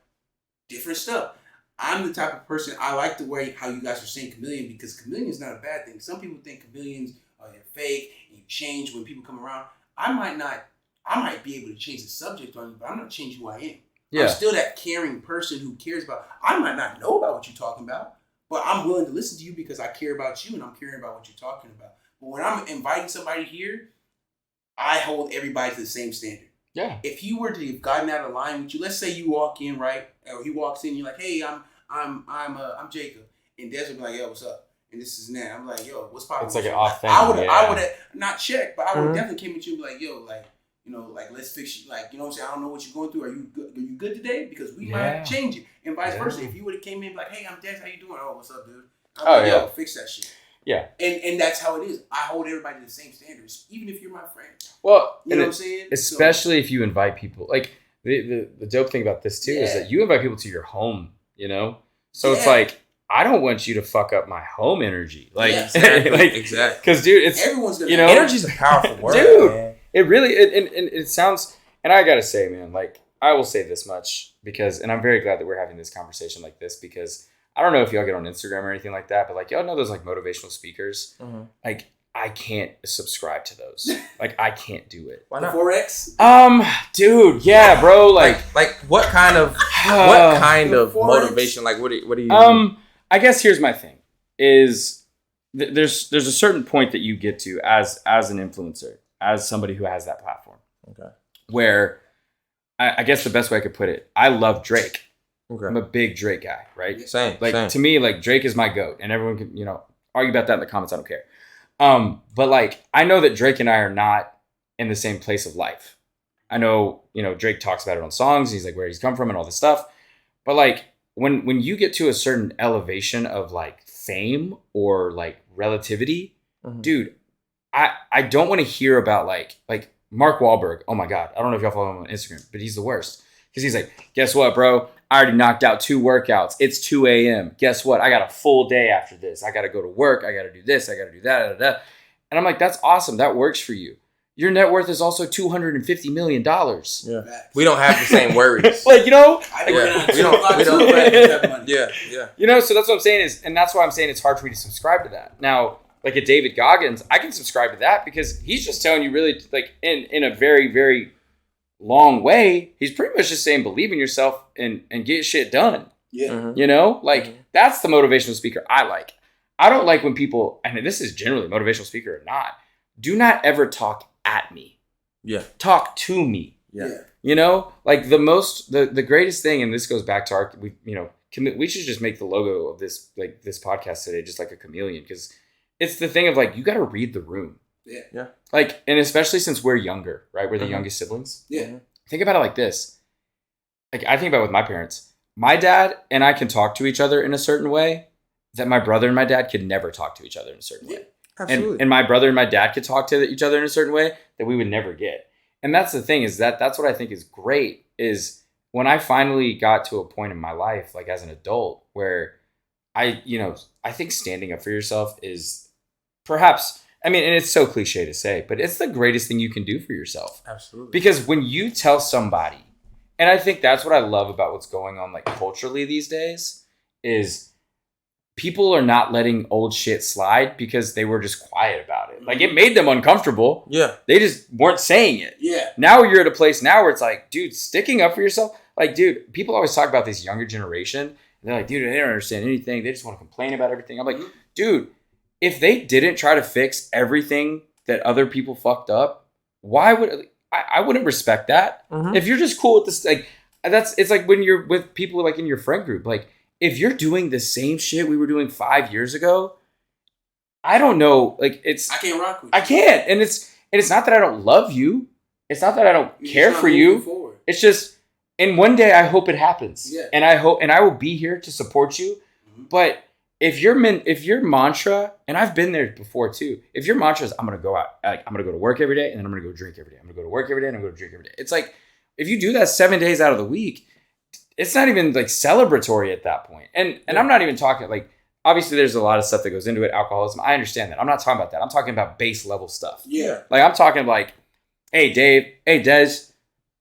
different stuff. I'm the type of person, I like the way how you guys are saying chameleon, because chameleon is not a bad thing. Some people think chameleons are fake and you change when people come around. I might be able to change the subject on you, but I'm not changing who I am. Yeah. I'm still that caring person who cares about. I might not know about what you're talking about, But I'm willing to listen to you because I care about you and I'm caring about what you're talking about. But when I'm inviting somebody here, I hold everybody to the same standard. Yeah. If he were to have gotten out of line with you, let's say you walk in, right? Or he walks in, you're like, hey, I'm Jacob. And Des would be like, yo, what's up? And this is Nat. I'm like, yo, what's poppin'? It's like an off thing. I would have not checked, but I would have definitely came at you and be like, yo, like, you know, like, let's fix you. Like, you know what I'm saying? I don't know what you're going through. Are you good today? Because we might change it. And vice versa. If you would have came in like, hey, I'm Des, how you doing? Oh, what's up, dude? I'm like, yo, fix that shit. Yeah. And that's how it is. I hold everybody to the same standards, even if you're my friend. Well, you know what I'm saying? Especially if you invite people. Like, the dope thing about this, too, is that you invite people to your home, you know? So it's like, I don't want you to fuck up my home energy. Like, exactly. Because, dude, it's, everyone's gonna, you know, energy's a powerful word, dude. Man. It really, it sounds, and I gotta say, man, like, I will say this much because, and I'm very glad that we're having this conversation like this because I don't know if y'all get on Instagram or anything like that, but like, y'all know those like motivational speakers. Mm-hmm. Like, I can't subscribe to those. Like, I can't do it. Why not? 4X? Dude, yeah, bro. Like what kind of motivation? Like, what do you? I guess here's my thing: is there's a certain point that you get to as an influencer, as somebody who has that platform. Okay. Where I guess the best way I could put it, I love Drake. Okay. I'm a big Drake guy, right? Same. To me, like, Drake is my GOAT, and everyone can, you know, argue about that in the comments. I don't care. But like, I know that Drake and I are not in the same place of life. I know, you know, Drake talks about it on songs. He's like where he's come from and all this stuff. But like, when you get to a certain elevation of like fame or like relativity, dude, I don't want to hear about like Mark Wahlberg. Oh my God. I don't know if y'all follow him on Instagram, but he's the worst. Because he's like, guess what, bro? I already knocked out 2 workouts. It's 2 a.m. Guess what? I got a full day after this. I got to go to work. I got to do this. I got to do that. And I'm like, that's awesome. That works for you. Your net worth is also $250 million. Yeah. We don't have the same worries. Like, you know? We don't. Yeah. You know, so that's what I'm saying and that's why I'm saying it's hard for me to subscribe to that. Now, like a David Goggins, I can subscribe to that because he's just telling you really, like, in a very, very long way, he's pretty much just saying believe in yourself and get shit done. Yeah. Mm-hmm. You know? Like, that's the motivational speaker I like. I don't like when people, and this is generally motivational speaker or not, do not ever talk at me. Yeah. Talk to me. Yeah. You know? Like the greatest thing, and this goes back to our, we should just make the logo of this, like this podcast today, just like a chameleon, because it's the thing of like, you got to read the room. Yeah. Like, and especially since we're younger, right? We're the youngest siblings. Yeah. Think about it like this. Like, I think about it with my parents. My dad and I can talk to each other in a certain way that my brother and my dad could never talk to each other in a certain way. Absolutely. And my brother and my dad could talk to each other in a certain way that we would never get. And that's the thing, is that's what I think is great, is when I finally got to a point in my life, like as an adult, where I think standing up for yourself is perhaps, I mean, and it's so cliche to say, but it's the greatest thing you can do for yourself. Absolutely. Because when you tell somebody, and I think that's what I love about what's going on like culturally these days, is people are not letting old shit slide because they were just quiet about it. Like, it made them uncomfortable. Yeah. They just weren't saying it. Yeah. Now you're at a place now where it's like, dude, sticking up for yourself. Like, dude, people always talk about this younger generation. And they're like, dude, they don't understand anything. They just want to complain about everything. I'm like, dude, if they didn't try to fix everything that other people fucked up, why would I wouldn't respect that. Mm-hmm. If you're just cool with this, like, it's like when you're with people like in your friend group, like, if you're doing the same shit we were doing 5 years ago, I don't know. Like, I can't rock with you. I can't. And it's not that I don't love you. It's not that I don't care for you. Forward. It's just, and one day I hope it happens. Yeah. And I will be here to support you. Mm-hmm. But if your mantra, and I've been there before too, if your mantra is I'm gonna go out, like, I'm gonna go to work every day, and then I'm gonna go drink every day. I'm gonna go to work every day, and I'm gonna go drink every day. It's like, if you do that 7 days out of the week, it's not even like celebratory at that point. And I'm not even talking like, obviously there's a lot of stuff that goes into it, alcoholism. I understand that. I'm not talking about that. I'm talking about base level stuff. Yeah. Like, I'm talking like, hey Dave, hey Des,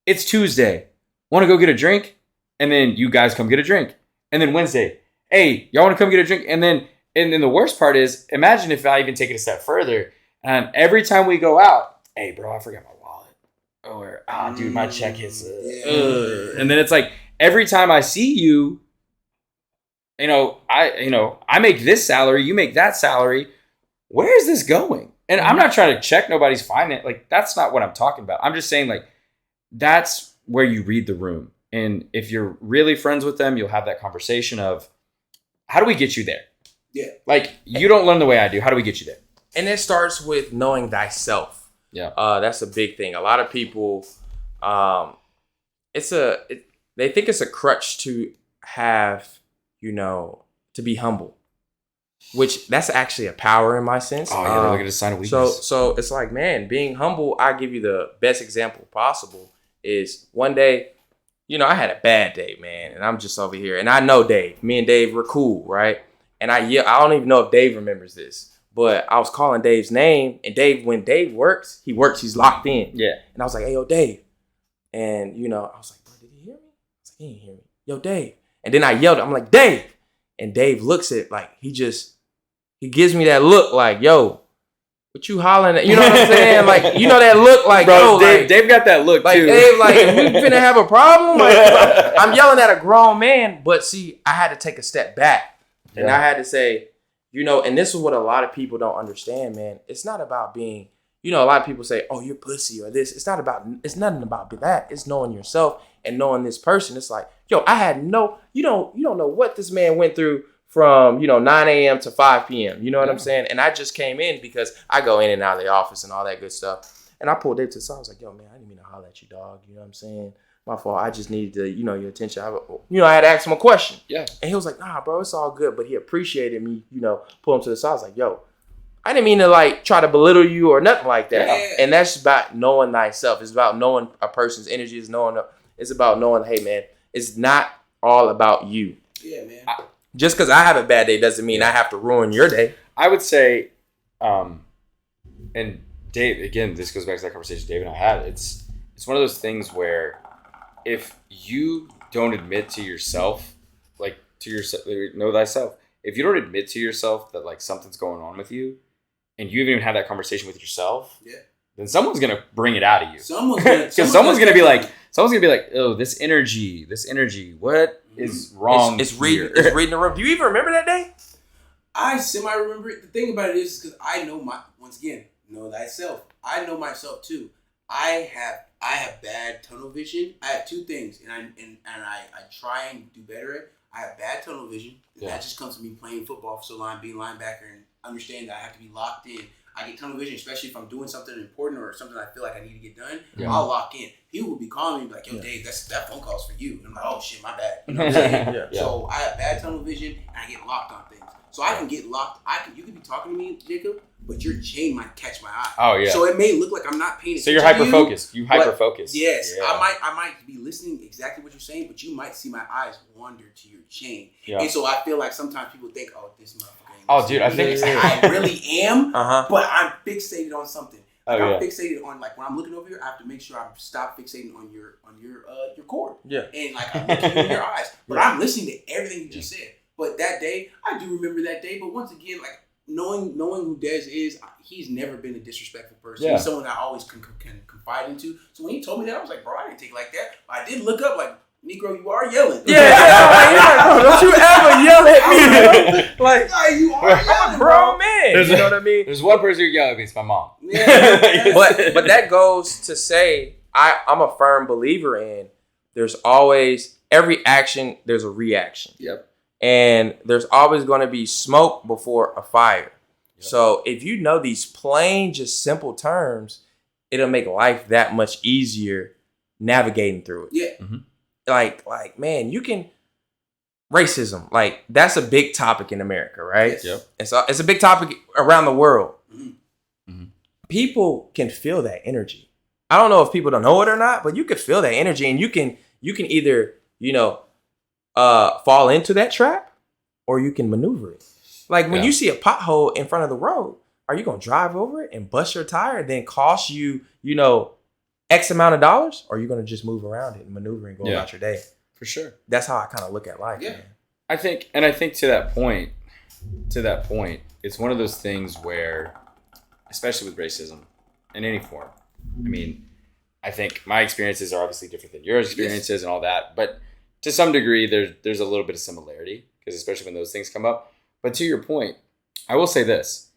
it's Tuesday. Want to go get a drink? And then you guys come get a drink. And then Wednesday, hey, y'all want to come get a drink? And then the worst part is, imagine if I even take it a step further, and every time we go out, hey bro, I forgot my wallet. Or, dude, my check hits. And then it's like, every time I see you, I make this salary, you make that salary. Where is this going? And I'm not trying to check nobody's finance. Like, that's not what I'm talking about. I'm just saying, like, that's where you read the room. And if you're really friends with them, you'll have that conversation of, how do we get you there? Yeah. Like, you don't learn the way I do. How do we get you there? And it starts with knowing thyself. Yeah. That's a big thing. A lot of people, they think it's a crutch to have, to be humble, which that's actually a power in my sense. Oh, yeah, look at a sign of weakness. So it's like, man, being humble, I give you the best example possible is one day, I had a bad day, man, and I'm just over here. And I know Dave. Me and Dave were cool, right? And I don't even know if Dave remembers this, but I was calling Dave's name, and when Dave works, he's locked in. Yeah. And I was like, hey, yo, Dave. And, I was like, bro, did he hear me? I was like, he didn't hear me. Yo, Dave. And then I yelled, I'm like, Dave. And Dave looks at, like, he gives me that look like, yo, what you hollering at? You know what I'm saying? Like, that look like, bro, yo. Dave got that look, like, too. Dave, like, we finna have a problem? Like, I'm yelling at a grown man. But, see, I had to take a step back. And I had to say, and this is what a lot of people don't understand, man. It's not about being, a lot of people say, oh, you're pussy or this. It's nothing about that. It's knowing yourself and knowing this person. It's like, yo, you don't know what this man went through from, 9 a.m. to 5 p.m. You know what I'm saying? And I just came in because I go in and out of the office and all that good stuff. And I pulled Dave to the side. I was like, yo, man, I didn't mean to holler at you, dog. You know what I'm saying? My fault. I just needed to, your attention. I had to ask him a question. Yeah. And he was like, nah, bro, it's all good. But he appreciated me, pull him to the side. I was like, yo, I didn't mean to, like, try to belittle you or nothing like that. Yeah. And that's about knowing thyself. It's about knowing a person's energy. It's about knowing, hey, man, it's not all about you. Yeah, man. Just because I have a bad day doesn't mean I have to ruin your day. I would say, and Dave, again, this goes back to that conversation Dave and I had. It's one of those things where if you don't admit to yourself, know thyself. If you don't admit to yourself that, like, something's going on with you, and you haven't even had that conversation with yourself, then someone's gonna bring it out of you. Someone's gonna be like, oh, this energy, what is wrong? It's reading the room. Do you even remember that day? I semi-remember it. The thing about it is because I know know thyself. I know myself too. I have bad tunnel vision. I have two things, and I try and do better at. I have bad tunnel vision. And that just comes to me playing football for so long, being linebacker, and understanding that I have to be locked in. I get tunnel vision, especially if I'm doing something important or something I feel like I need to get done. Yeah. I'll lock in. People will be calling me like, yo, Dave, that phone call's for you. And I'm like, oh, shit, my bad. You know what I'm saying? So I have bad tunnel vision, and I get locked on things. So I can get locked. You could be talking to me, Jacob, but your chain might catch my eye. Oh, yeah. So it may look like I'm not paying attention. So you're hyper-focused. You hyper-focus. Yes. Yeah. I might be listening exactly what you're saying, but you might see my eyes wander to your chain. Yeah. And so I feel like sometimes people think, oh, this motherfucker. Oh, dude, I think I really am, but I'm fixated on something. Like I'm fixated on, like, when I'm looking over here, I have to make sure I stop fixating on your cord. Yeah. And, like, I'm looking in your eyes. But I'm listening to everything you just said. But that day, I do remember that day. But once again, like, knowing who Dez is, he's never been a disrespectful person. Yeah. He's someone I always can confide into. So when he told me that, I was like, bro, I didn't take it like that. But I did look up, like, Negro, you are yelling. Yeah. Don't you ever yell at me. Like, you are yelling, I'm a grown man. You know what I mean? There's one person who yells at me. It's my mom. Yeah. But that goes to say, I'm a firm believer in there's always, every action, there's a reaction. Yep. And there's always going to be smoke before a fire. Yep. So if you know these plain, just simple terms, it'll make life that much easier navigating through it. Yeah. Mm-hmm. Like, man, you can, racism, like, that's a big topic in America, right? Yes. Yep. It's a big topic around the world. Mm-hmm. Mm-hmm. People can feel that energy. I don't know if people don't know it or not, but you can feel that energy, and you can either, fall into that trap, or you can maneuver it. Like, when you see a pothole in front of the road, are you going to drive over it and bust your tire and then cost you, X amount of dollars? Or are you going to just move around it and maneuver and go about your day? For sure. That's how I kind of look at life, man. I think to that point, it's one of those things where, especially with racism in any form, I mean, I think my experiences are obviously different than your experiences and all that, but to some degree, there's a little bit of similarity, because especially when those things come up. But to your point, I will say this.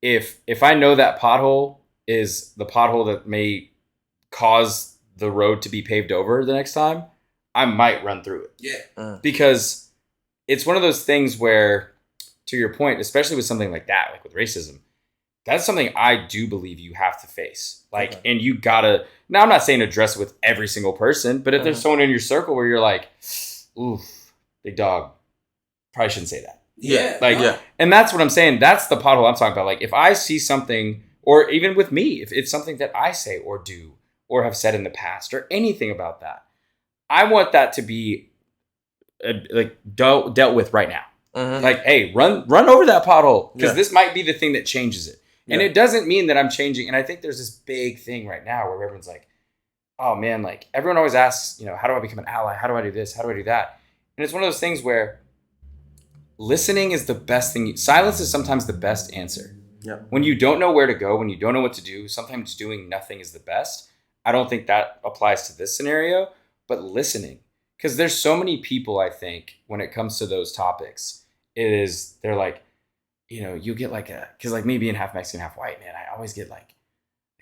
If I know that pothole is the pothole that may cause the road to be paved over the next time, I might run through it. Yeah. Because it's one of those things where, to your point, especially with something like that, like with racism, that's something I do believe you have to face. Like, and you gotta, now I'm not saying address it with every single person, but if there's someone in your circle where you're like, oof, big dog, probably shouldn't say that. Yeah. And that's what I'm saying. That's the pothole I'm talking about. Like, if I see something, or even with me, if it's something that I say or do or have said in the past or anything about that, I want that to be dealt with right now. Like, hey, run over that pothole, because this might be the thing that changes it. And it doesn't mean that I'm changing. And I think there's this big thing right now where everyone's like, oh man, like everyone always asks, how do I become an ally? How do I do this? How do I do that? And it's one of those things where listening is the best thing. Silence is sometimes the best answer. Yeah. When you don't know where to go, when you don't know what to do, sometimes doing nothing is the best. I don't think that applies to this scenario, but listening. Because there's so many people, I think, when it comes to those topics, they're like, you get like because like me being half Mexican, half white, man, I always get like,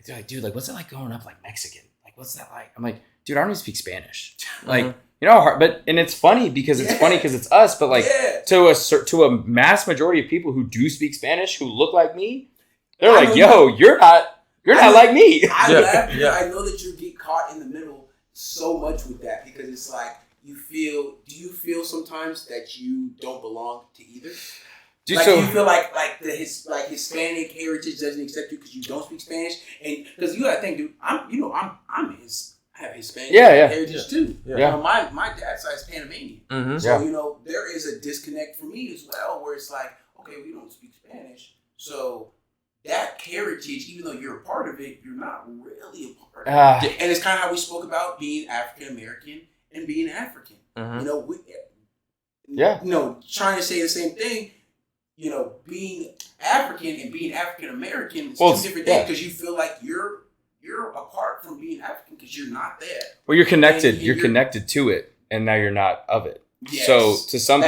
they're like, dude, like, what's it like growing up like Mexican? Like, what's that like? I'm like, dude, I don't even speak Spanish. Like, and it's funny because it's us, but like to a mass majority of people who do speak Spanish, who look like me, they're like, yo, you're not like me. I laugh because I know that you get caught in the middle so much with that, because it's like, do you feel sometimes that you don't belong to either? Do you feel like the Hispanic heritage doesn't accept you because you don't speak Spanish? And because you gotta think, dude, I have Hispanic heritage too. Yeah. My dad's side is Panamanian. So there is a disconnect for me as well, where it's like, okay, we don't speak Spanish, so that heritage, even though you're a part of it, you're not really a part of it. And it's kind of how we spoke about being African American and being African. Trying to say the same thing. Being African and being African American is two different things, because you feel like you're apart from being African because you're not there. Well, you're connected. You're connected to it, and now you're not of it. Yes. So to some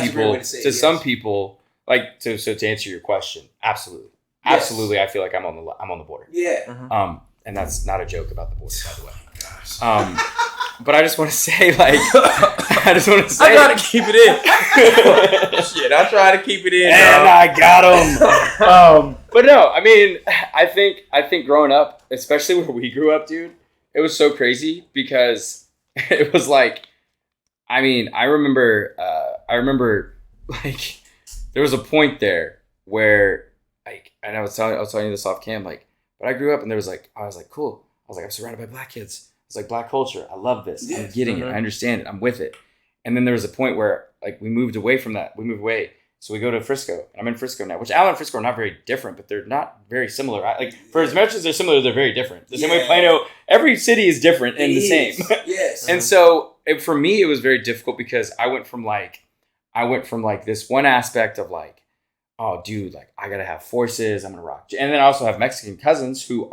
people, like to answer your question, absolutely. I feel like I'm on the border. Yeah. And that's not a joke about the border, by the way. Oh my gosh. But I just want to say, like, I try to keep it in. Shit, I try to keep it in. And I got him. But no, I mean, I think growing up, especially where we grew up, dude, it was so crazy because it was like, I mean, I remember like there was a point there where like, and I was telling you this off cam, like, but I grew up and there was like, I was like, cool. I was like, I'm surrounded by black kids. It's like black culture. I love this. I'm getting it. I understand it. I'm with it. And then there was a point where like we moved away from that. We moved away. So we go to Frisco. And I'm in Frisco now, which Allen and Frisco are not very different, but they're not very similar. For as much as they're similar, they're very different. The same way Plano, every city is different and the same. Yes. And so for me, it was very difficult because I went from this one aspect of like, oh, dude, like I gotta have forces. I'm gonna rock. And then I also have Mexican cousins who are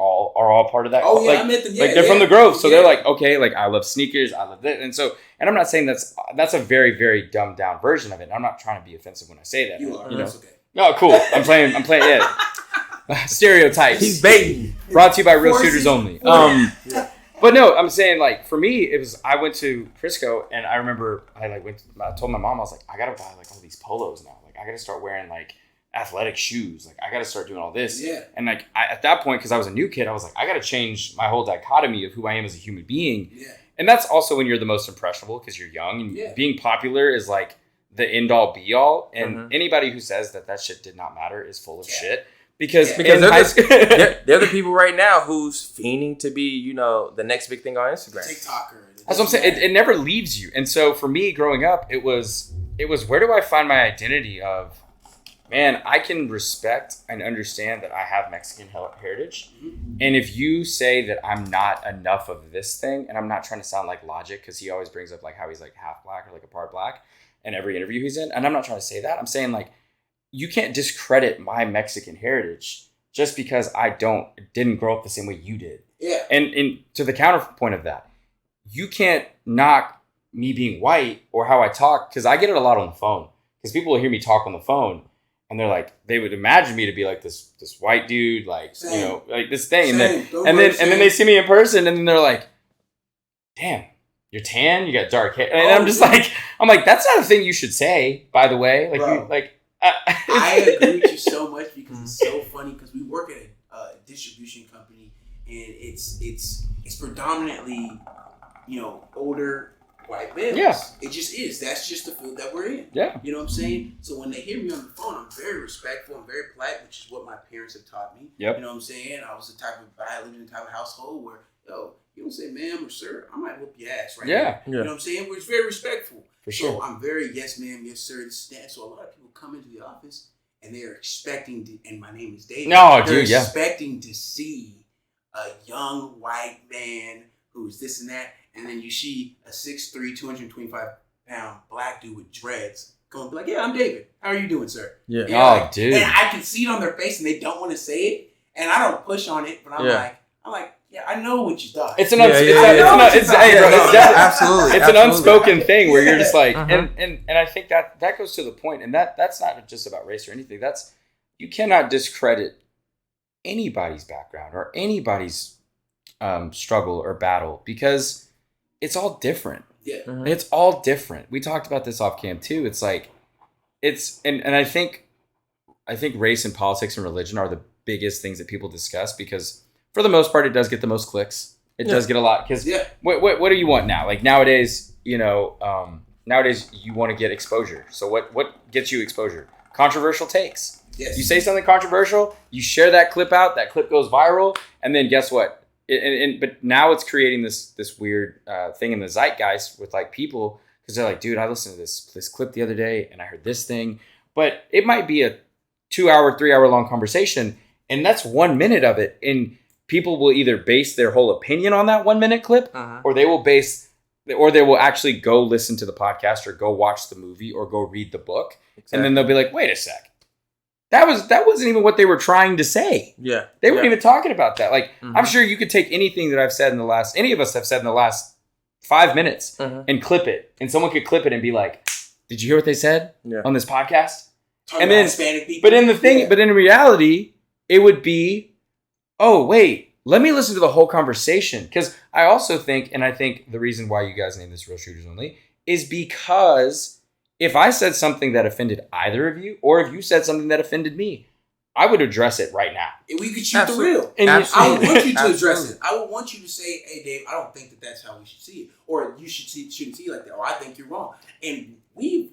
all part of that. Oh yeah, like, I met them. They're from the Grove, so they're like, okay, like I love sneakers, I love this, and I'm not saying that's a very very dumbed down version of it. I'm not trying to be offensive when I say that. You are. That's okay. No, cool. I'm playing. Yeah. Stereotypes. He's baiting. Brought to you by Real Shooters Only. But no, I'm saying like for me, I went to Frisco and I remember I told my mom, I was like, I gotta buy like all these polos now. Like I gotta start wearing like athletic shoes. Like I got to start doing all this. Yeah. And like at that point, because I was a new kid, I was like, I got to change my whole dichotomy of who I am as a human being. Yeah. And that's also when you're the most impressionable because you're young and being popular is like the end all be all. And anybody who says that shit did not matter is full of shit. Because they're the people right now who's fiending to be, the next big thing on Instagram. TikToker. That's what I'm saying. It never leaves you. And so for me growing up, it was where do I find my identity of, man, I can respect and understand that I have Mexican heritage. And if you say that I'm not enough of this thing, and I'm not trying to sound like Logic, because he always brings up like how he's like half black or like a part black in every interview he's in. And I'm not trying to say that. I'm saying like, you can't discredit my Mexican heritage just because I didn't grow up the same way you did. Yeah. And to the counterpoint of that, you can't knock me being white or how I talk, because I get it a lot on the phone. because people will hear me talk on the phone, and they're like, they would imagine me to be like this white dude, like Same. you know, like this thing, Same. and then they see me in person, and then they're like, damn, you're tan, you got dark hair, and I'm just like, that's not a thing you should say, by the way, like Bro, you like. I agree with you so much because it's so funny because we work at a distribution company and it's predominantly, you know, older white males. Yeah. It just is. That's just the field that we're in. Yeah. You know what I'm saying? So when they hear me on the phone, I'm very respectful. I'm very polite, which is what my parents have taught me. Yep. You know what I'm saying? I lived in the type of household where, yo, you don't say ma'am or sir, I might whoop your ass right now. You know what I'm saying? We're very respectful. For sure. So I'm very yes ma'am, yes sir, this and that. So a lot of people come into the office and they're expecting to, and my name is David. They're expecting to see a young white man who's this and that, and then you see a 6'3", 225-pound black dude with dreads going to be like, yeah, I'm David. How are you doing, sir? Yeah. And dude. And I can see it on their face and they don't want to say it, and I don't push on it, but I'm like, yeah, I know what you thought. It's absolutely. It's an unspoken thing where you're just like, and I think that goes to the point, and that's not just about race or anything. That's, you cannot discredit anybody's background or anybody's struggle or battle because it's all different. Yeah, it's all different. We talked about this off cam too. It's like, and I think race and politics and religion are the biggest things that people discuss because, for the most part, it does get the most clicks. It does get a lot because what do you want now? Like nowadays, you know, nowadays you want to get exposure. So what gets you exposure? Controversial takes. Yes. You say something controversial, you share that clip out, that clip goes viral, and then guess what? But now it's creating this weird thing in the zeitgeist with like people because they're like, dude, I listened to this clip the other day and I heard this thing, but it might be a 2-hour, 3-hour long conversation, and that's 1 minute of it, and people will either base their whole opinion on that 1 minute clip, or they will actually go listen to the podcast or go watch the movie or go read the book. Exactly. And then they'll be like, wait a sec. That wasn't even what they were trying to say. Yeah. They weren't even talking about that. Like, I'm sure you could take anything that any of us have said in the last 5 minutes and clip it. And someone could clip it and be like, did you hear what they said on this podcast? And then, but in reality, it would be, oh, wait, let me listen to the whole conversation. Because I also think, and I think the reason why you guys name this Real Shooters Only is because if I said something that offended either of you, or if you said something that offended me, I would address it right now. And we could shoot the real. And I would want you to address it. I would want you to say, hey, Dave, I don't think that's how we should see it. Or you shouldn't see it like that. Or I think you're wrong. And the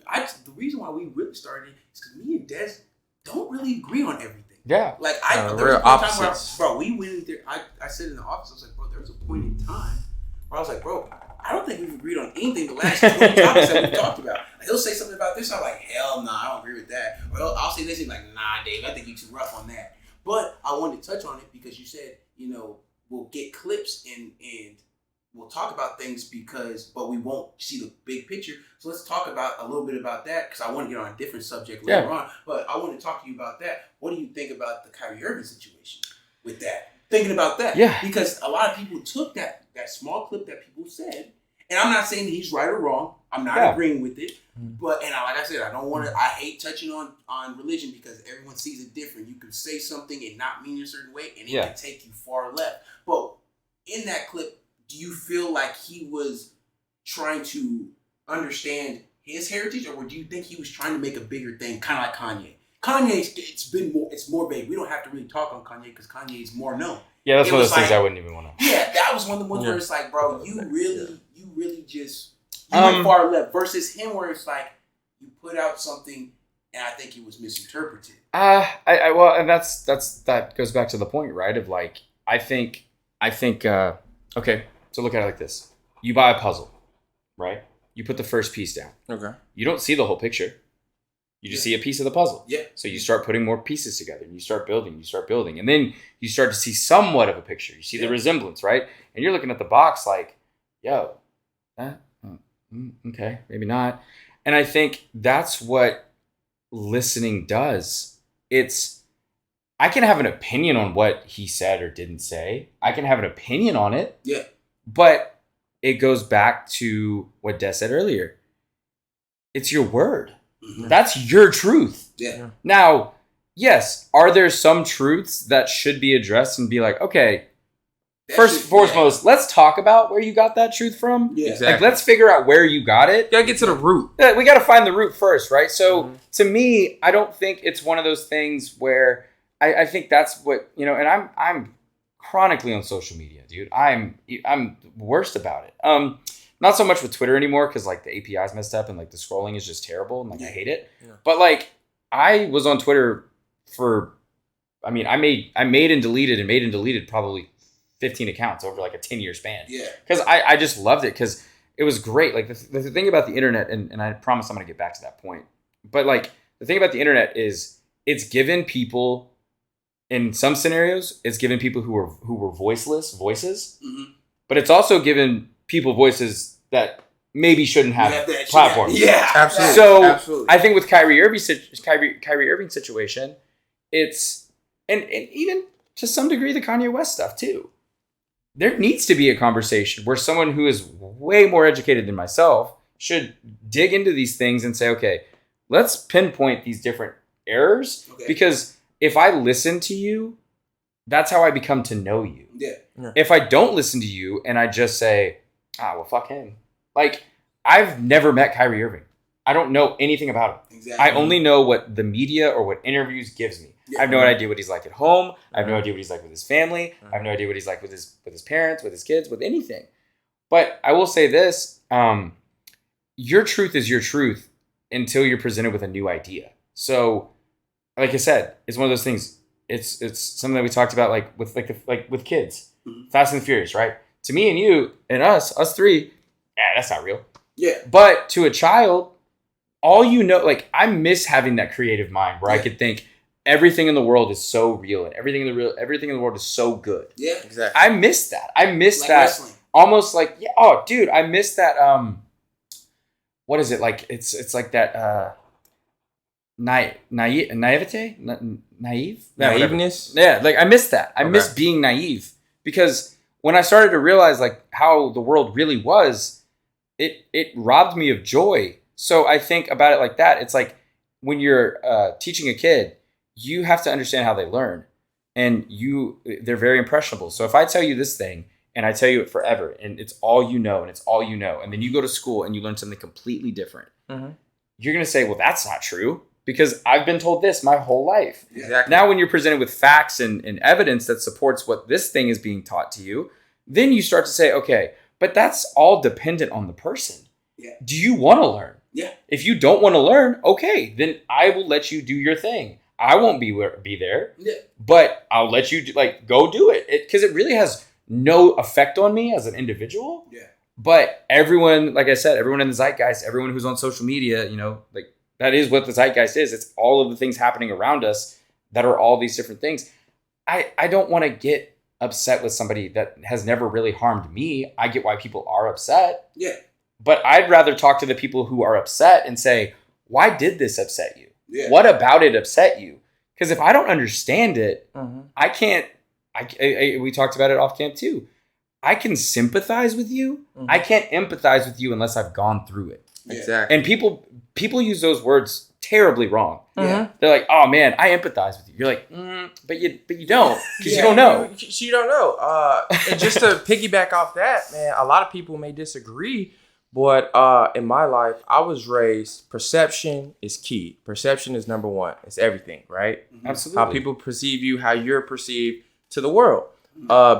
reason why we really started is because me and Des don't really agree on everything. Yeah. Like, there was a point in time where, we went in there, I said in the office, I was like, bro, there was a point in time where I was like, bro, I don't think we've agreed on anything the last 20 topics that we've talked about. Like, he'll say something about this, I'm like, hell nah, I don't agree with that. Or I'll say this, he's like, nah, Dave, I think you're too rough on that. But I wanted to touch on it because you said, you know, we'll get clips and we'll talk about things but we won't see the big picture. So let's talk about a little bit about that because I want to get on a different subject later on. But I want to talk to you about that. What do you think about the Kyrie Irving situation with that? Thinking about that. Yeah. Because a lot of people took that small clip that people said, and I'm not saying that he's right or wrong. I'm not agreeing with it. But, and like I said, I hate touching on religion because everyone sees it different. You can say something and not mean a certain way, and it can take you far left. But in that clip, do you feel like he was trying to understand his heritage, or do you think he was trying to make a bigger thing, kind of like Kanye? Kanye, it's more vague. We don't have to really talk on Kanye because Kanye is more known. Yeah, that's one of those things I wouldn't even want to. Yeah, that was one of the ones where it's like, bro, you really just went far left versus him where it's like you put out something and I think it was misinterpreted. Well, and that goes back to the point, right? Of like, I think, okay, so look at it like this. You buy a puzzle, right? You put the first piece down. Okay. You don't see the whole picture. You just see a piece of the puzzle. Yeah. So you start putting more pieces together and you start building. And then you start to see somewhat of a picture. You see the resemblance, right? And you're looking at the box like, yo, okay, maybe not. And I think that's what listening does. I can have an opinion on what he said or didn't say. I can have an opinion on it. Yeah. But it goes back to what Des said earlier. It's your word. Mm-hmm. That's your truth. Yeah. Now, yes, are there some truths that should be addressed and be like, okay, first and foremost, let's talk about where you got that truth from. Yeah. Exactly. Like, let's figure out where you got it. You gotta get to the root. Yeah, we gotta find the root first, right? So to me, I don't think it's one of those things where I think that's what, you know, and I'm chronically on social media, dude. I'm worst about it. Not so much with Twitter anymore because like the API's messed up and like the scrolling is just terrible and like I hate it. Yeah. But like I was on Twitter for, I mean, I made and deleted probably 15 accounts over like a 10-year span. Yeah. Because I just loved it because it was great. Like the thing about the internet, and I promise I'm going to get back to that point. But like the thing about the internet is it's given people, in some scenarios, it's given people who were voiceless voices. Mm-hmm. But it's also given people voices that maybe shouldn't have platforms. Yeah, absolutely. So I think with Kyrie Irving's situation, it's and even to some degree the Kanye West stuff too. There needs to be a conversation where someone who is way more educated than myself should dig into these things and say, okay, let's pinpoint these different errors. Okay. Because if I listen to you, that's how I become to know you. Yeah. If I don't listen to you and I just say, well, fuck him. Like, I've never met Kyrie Irving. I don't know anything about him. Exactly. I only know what the media or what interviews gives me. Yeah. I have no idea what he's like at home. I have no idea what he's like with his family. I have no idea what he's like with his parents, with his kids, with anything. But I will say this, your truth is your truth until you're presented with a new idea. So, like I said, it's one of those things. It's something that we talked about like with kids. Mm-hmm. Fast and the Furious, right? To me and you and us three, that's not real. Yeah. But to a child, all you know, like I miss having that creative mind where I could think everything in the world is so real and everything in the world is so good. Yeah, exactly. I miss that. I miss like that wrestling. Almost like dude, I miss that. What is it like? It's like that. Naiveness. Yeah, like I miss that. I miss being naive because when I started to realize like how the world really was, it robbed me of joy. So I think about it like that. It's like when you're teaching a kid, you have to understand how they learn, and they're very impressionable. So if I tell you this thing and I tell you it forever, and it's all you know, and then you go to school and you learn something completely different, you're gonna say, well, that's not true. Because I've been told this my whole life. Exactly. Now when you're presented with facts and evidence that supports what this thing is being taught to you, then you start to say, okay, but that's all dependent on the person. Yeah. Do you want to learn? Yeah. If you don't want to learn, okay, then I will let you do your thing. I won't be there, but I'll let you go do it. Because it really has no effect on me as an individual. Yeah. But everyone, like I said, everyone in the zeitgeist, everyone who's on social media, that is what the zeitgeist is. It's all of the things happening around us that are all these different things. I don't want to get upset with somebody that has never really harmed me. I get why people are upset. Yeah. But I'd rather talk to the people who are upset and say, why did this upset you? Yeah. What about it upset you? Because if I don't understand it, I can't, we talked about it off camp too. I can sympathize with you. I can't empathize with you unless I've gone through it. Exactly. And people use those words terribly wrong. Yeah. They're like, "Oh man, I empathize with you." You're like, but you don't because you don't know. You don't know. And just to piggyback off that, man, a lot of people may disagree, but in my life, I was raised perception is key. Perception is number one. It's everything, right? Absolutely. How people perceive you, how you're perceived to the world.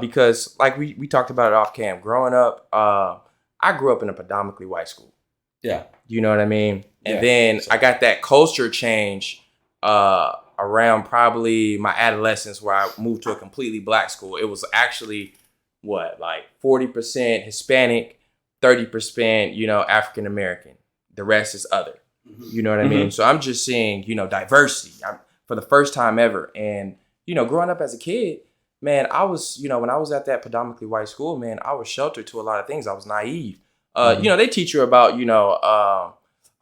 Because like we talked about it off cam. Growing up, I grew up in a predominantly white school. Yeah. You know what I mean? And then I got that culture change around probably my adolescence where I moved to a completely black school. It was actually, like 40% Hispanic, 30%, African American. The rest is other. You know what I mean? So I'm just seeing, diversity for the first time ever. And, growing up as a kid, man, I was, when I was at that predominantly white school, man, I was sheltered to a lot of things. I was naive. They teach you about,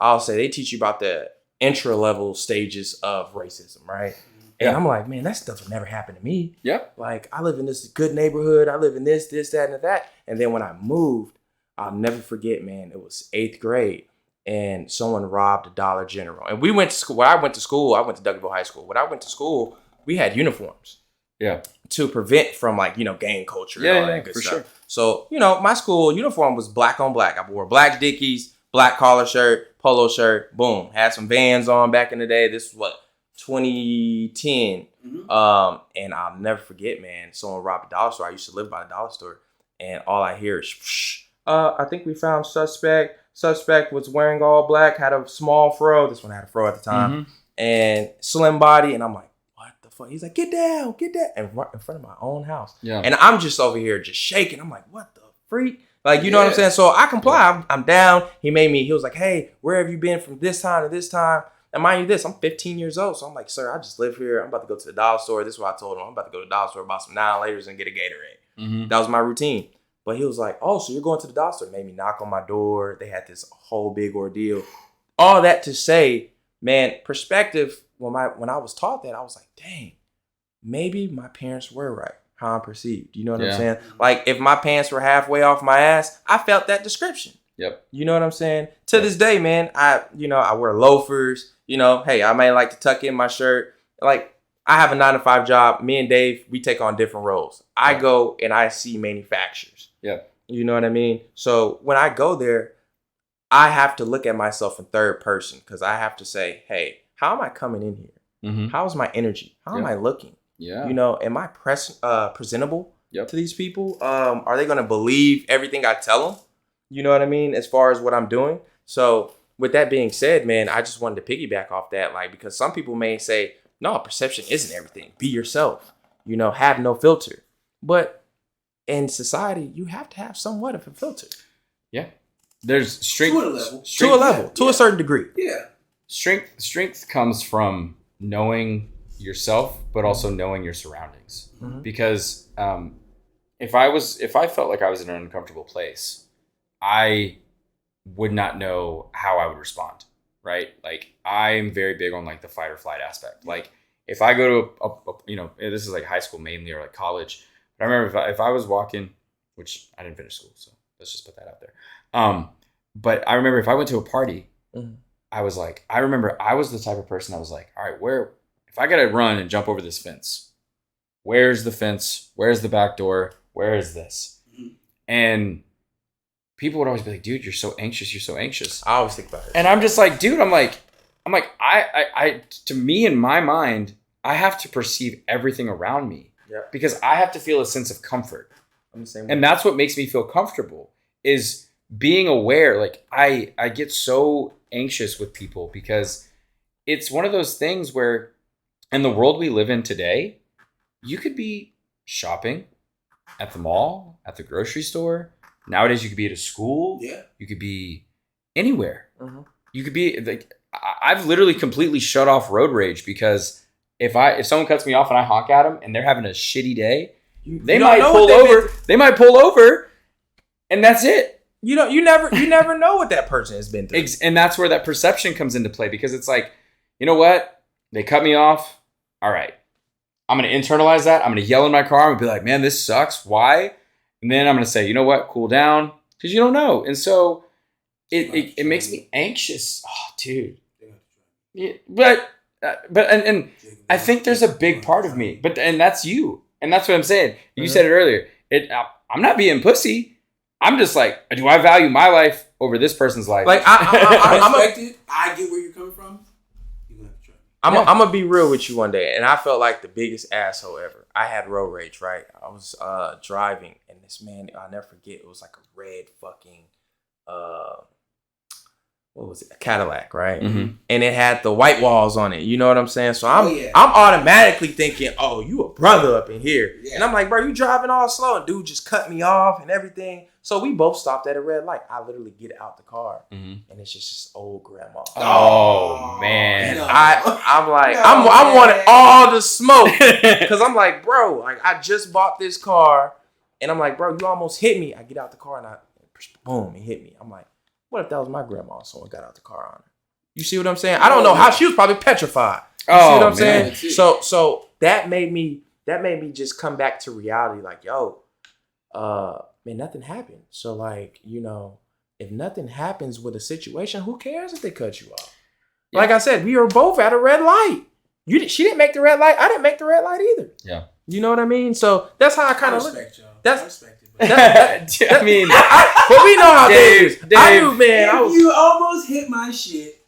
I'll say they teach you about the intra-level stages of racism, right? And I'm like, man, that stuff will never happen to me. Yeah. Like, I live in this good neighborhood. I live in this, that, and that. And then when I moved, I'll never forget, man, it was 8th grade. and someone robbed a Dollar General. And we went to school. When I went to school, I went to Douglasville High School. When I went to school, we had uniforms. Yeah. To prevent from like, gang culture and all that good stuff. Sure. So, my school uniform was black on black. I wore black Dickies, black collar shirt, polo shirt, boom. Had some Vans on back in the day. This was 2010. And I'll never forget, man, someone robbed a dollar store. I used to live by the dollar store. And all I hear is, I think we found suspect. Suspect was wearing all black, had a small fro. This one had a fro at the time. And slim body. And I'm like, what the fuck? He's like, get down. And right in front of my own house. Yeah. And I'm just over here just shaking. I'm like, what the freak? Like, you know what I'm saying? So I comply. I'm down. He was like, hey, where have you been from this time to this time? And mind you this, I'm 15 years old. So I'm like, sir, I just live here. I'm about to go to the dollar store. This is what I told him. I'm about to go to the dollar store, buy some 9-laters and get a Gatorade. That was my routine. But he was like, oh, so you're going to the dollar store. Made me knock on my door. They had this whole big ordeal. All that to say, man, perspective, when I was taught that, I was like, dang, maybe my parents were right, how I'm perceived. You know what I'm saying? Like, if my pants were halfway off my ass, I felt that description. Yep. You know what I'm saying? To this day, man, I wear loafers. Hey, I may like to tuck in my shirt. Like, I have a 9-to-5 job. Me and Dave, we take on different roles. I go and I see manufacturers. Yeah. You know what I mean? So when I go there, I have to look at myself in third person because I have to say, hey, how am I coming in here? How's my energy? How am I looking? Yeah. Am I presentable to these people? Are they going to believe everything I tell them? You know what I mean? As far as what I'm doing. So with that being said, man, I just wanted to piggyback off that. Like, because some people may say, no, perception isn't everything. Be yourself. Have no filter. But in society, you have to have somewhat of a filter. Yeah. There's strength. To a level. To a certain degree. Yeah. Strength comes from knowing yourself, but also knowing your surroundings. Because if I felt like I was in an uncomfortable place, I would not know how I would respond, right? Like, I'm very big on like the fight or flight aspect. Like, if I go to this is like high school mainly or like college. But I remember if I was walking, which I didn't finish school, so let's just put that out there. But I remember if I went to a party, I was the type of person I was like, all right, if I got to run and jump over this fence, where's the fence? Where's the back door? Where is this? And people would always be like, dude, you're so anxious. You're so anxious. I always think about it. And I'm just like, dude, I to me, in my mind, I have to perceive everything around me because I have to feel a sense of comfort. I'm the same way. And that's what makes me feel comfortable is being aware. Like, I get so anxious with people because it's one of those things where in the world we live in today, you could be shopping at the mall, at the grocery store. Nowadays, you could be at a school. Yeah. You could be anywhere. You could be like, I've literally completely shut off road rage because if someone cuts me off and I honk at them and they're having a shitty day, they might pull over. They might pull over, and that's it. You never know what that person has been through. And that's where that perception comes into play because it's like, you know what? They cut me off. All right. I'm going to internalize that. I'm going to yell in my car. I'm going to be like, man, this sucks. Why? And then I'm going to say, you know what? Cool down. Because you don't know. And so it makes me anxious. Oh, dude. Yeah, but I think there's a big part of me. And that's you. And that's what I'm saying. You said it earlier. I'm not being pussy. I'm just like, do I value my life over this person's life? Like, I get where you're coming from. I'm gonna be real with you one day, and I felt like the biggest asshole ever. I had road rage, right? I was driving, and this man, I'll never forget. It was like a red fucking, what was it? A Cadillac, right? And it had the white walls on it. You know what I'm saying? So I'm automatically thinking, oh, you a brother up in here, and I'm like, bro, you driving all slow, and dude just cut me off and everything. So we both stopped at a red light. I literally get out the car, and it's just this old grandma. Oh man! I'm like, I wanted all the smoke because I'm like, bro, like I just bought this car, and I'm like, bro, you almost hit me. I get out the car and boom, he hit me. I'm like, what if that was my grandma? Someone got out the car on her. You see what I'm saying? I don't know how she was probably petrified. You see what I'm saying? So that made me just come back to reality. Like, yo, man, nothing happened. So like, if nothing happens with a situation, who cares if they cut you off? Yeah. Like I said, we were both at a red light. She didn't make the red light. I didn't make the red light either. Yeah. You know what I mean? So that's how I kind of look. Y'all. That's I respect it. I mean, but we know how Dave. I knew, man. If you almost hit my shit,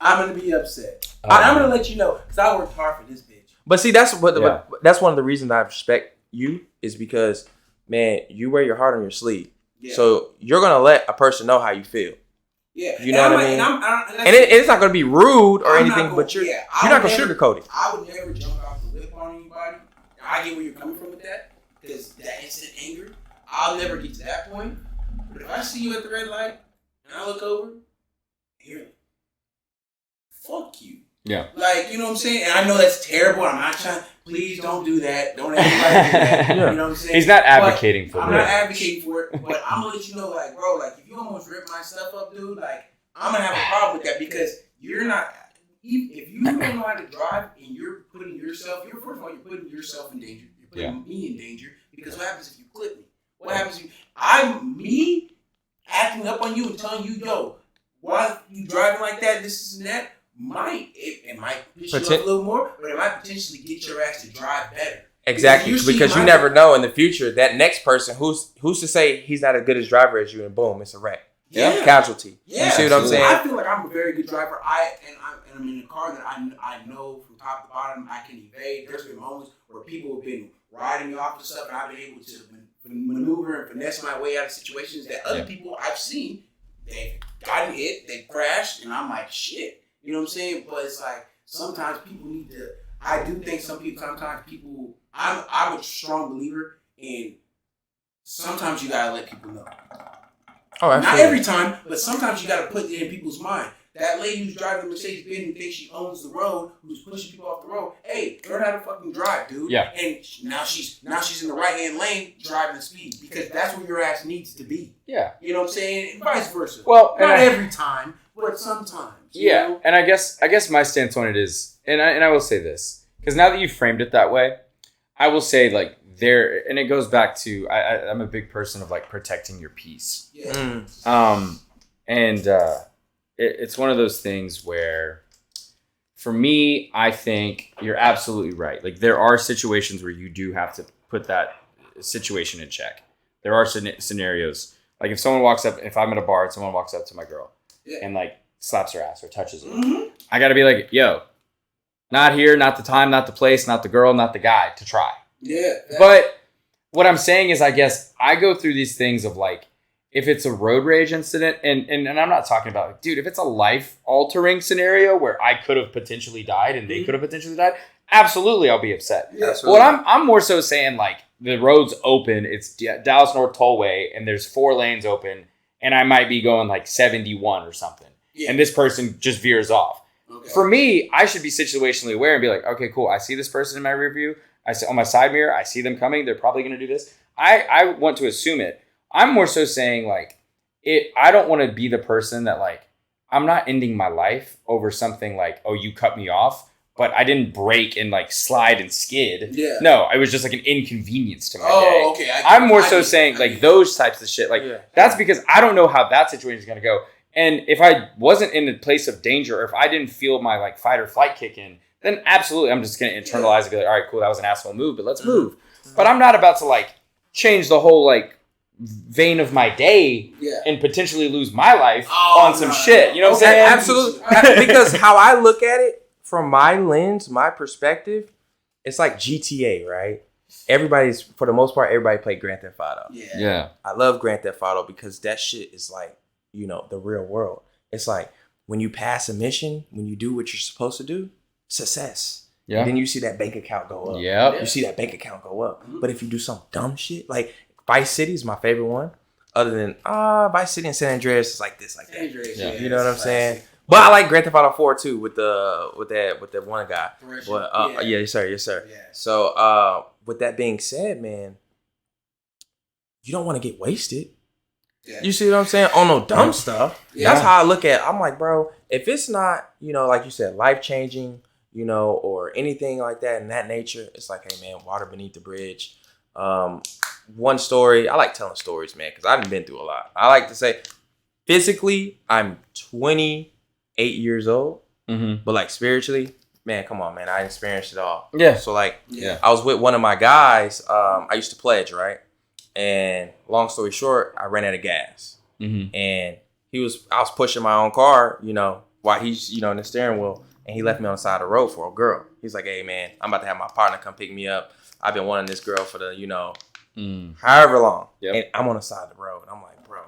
I'm gonna be upset. And I'm gonna let you know because I worked hard for this bitch. But see, that's one of the reasons I respect you is because, man, you wear your heart on your sleeve. Yeah. So you're gonna let a person know how you feel. Yeah, you know what I mean. And it's not gonna be rude or anything, but you're not gonna sugarcoat it. I would never jump off the whip on anybody. I get where you're coming from with that because that instant anger. I'll never get to that point. But if I see you at the red light and I look over, you're like, fuck you. Yeah. Like, you know what I'm saying? And I know that's terrible. I'm not trying. Please don't do that. Don't anybody do that. You know what I'm saying? He's not advocating for it. I'm not advocating for it, but I'm gonna let you know, like, bro, like, if you almost rip my stuff up, dude, like, I'm gonna have a problem with that because you're not. If you don't know how to drive and you're putting yourself, first of all, you're putting yourself in danger. You're putting me in danger because what happens if you clip me? What happens if me acting up on you and telling you, yo, why you driving like that? This and that. It might piss you off a little more, but it might potentially get your ass to drive better. Exactly, because you never know in the future that next person who's to say he's not as good as driver as you, and boom, it's a wreck. Yeah, casualty. Yeah, you see what I'm saying? I feel like I'm a very good driver. I'm in a car that I know from top to bottom I can evade. There's been moments where people have been riding me off and stuff, and I've been able to maneuver and finesse my way out of situations that other people I've seen, they've gotten hit, they've crashed, and I'm like, shit. You know what I'm saying? But it's like sometimes people need to. I do think sometimes people. I'm a strong believer in. Sometimes you gotta let people know. Oh, absolutely. Not every time, but sometimes you gotta put it in people's mind. That lady who's driving the Mercedes Benz who thinks she owns the road, who's pushing people off the road. Hey, learn how to fucking drive, dude. Yeah. And now she's in the right hand lane driving the speed because that's where your ass needs to be. Yeah. You know what I'm saying? And vice versa. Well, not every time, but sometimes. Yeah. You know? And I guess my stance on it is, and I will say this because now that you framed it that way, I will say like and it goes back to I'm a big person of like protecting your peace. Yeah. It's one of those things where, for me, I think you're absolutely right. Like, there are situations where you do have to put that situation in check. There are scenarios. Like, if I'm at a bar and someone walks up to my girl and, like, slaps her ass or touches her, I got to be like, yo, not here, not the time, not the place, not the girl, not the guy to try. Yeah. But what I'm saying is, I guess, I go through these things of, like, if it's a road rage incident, and I'm not talking about, like, dude, if it's a life-altering scenario where I could have potentially died and they could have potentially died, absolutely I'll be upset. Yeah, What I'm more so saying, like, the road's open, it's Dallas North Tollway, and there's 4 lanes open, and I might be going, like, 71 or something, and this person just veers off. Okay. For me, I should be situationally aware and be like, okay, cool, I see this person in my rear view, I see on my side mirror, I see them coming, they're probably going to do this. I want to assume it. I'm more so saying, like, I don't want to be the person that, like, I'm not ending my life over something like, oh, you cut me off, but I didn't break and, like, slide and skid. Yeah. No, it was just, like, an inconvenience to my day. Okay. I'm more so saying, like, those types of shit. Like, that's because I don't know how that situation is going to go. And if I wasn't in a place of danger, or if I didn't feel my, like, fight or flight kick in, then absolutely I'm just going to internalize and be like, all right, cool, that was an asshole move, but let's move. But I'm not about to, like, change the whole, like, vein of my day and potentially lose my life on some shit. You know what I'm saying? Absolutely. Because how I look at it from my lens, my perspective, it's like GTA, right? For the most part, everybody played Grand Theft Auto. Yeah. I love Grand Theft Auto because that shit is like, you know, the real world. It's like when you pass a mission, when you do what you're supposed to do, success. Yeah. And then you see that bank account go up. Yeah. You see that bank account go up. But if you do some dumb shit, like Vice City is my favorite one. Other than Vice City and San Andreas is like this, like that. You know what I'm saying? But I like Grand Theft Auto 4 too with that one guy. But yes sir. Yeah. So with that being said, man, you don't want to get wasted. Yeah. You see what I'm saying? On no dumb stuff. Yeah. That's how I look at it. I'm like, bro, if it's not, you know, like you said, life changing, you know, or anything like that in that nature, it's like, hey man, water beneath the bridge. One story, I like telling stories, man, because I've been through a lot. I like to say, physically, I'm 28 years old, Mm-hmm. but like spiritually, man, come on, man, I experienced it all. Yeah. So like, Yeah. I was with one of my guys. I used to pledge, right? And long story short, I ran out of gas, and I was pushing my own car, while he's, in the steering wheel, and he left me on the side of the road for a girl. He's like, hey man, I'm about to have my partner come pick me up. I've been wanting this girl for the, however long. Yep. And I'm on the side of the road. I'm like, bro,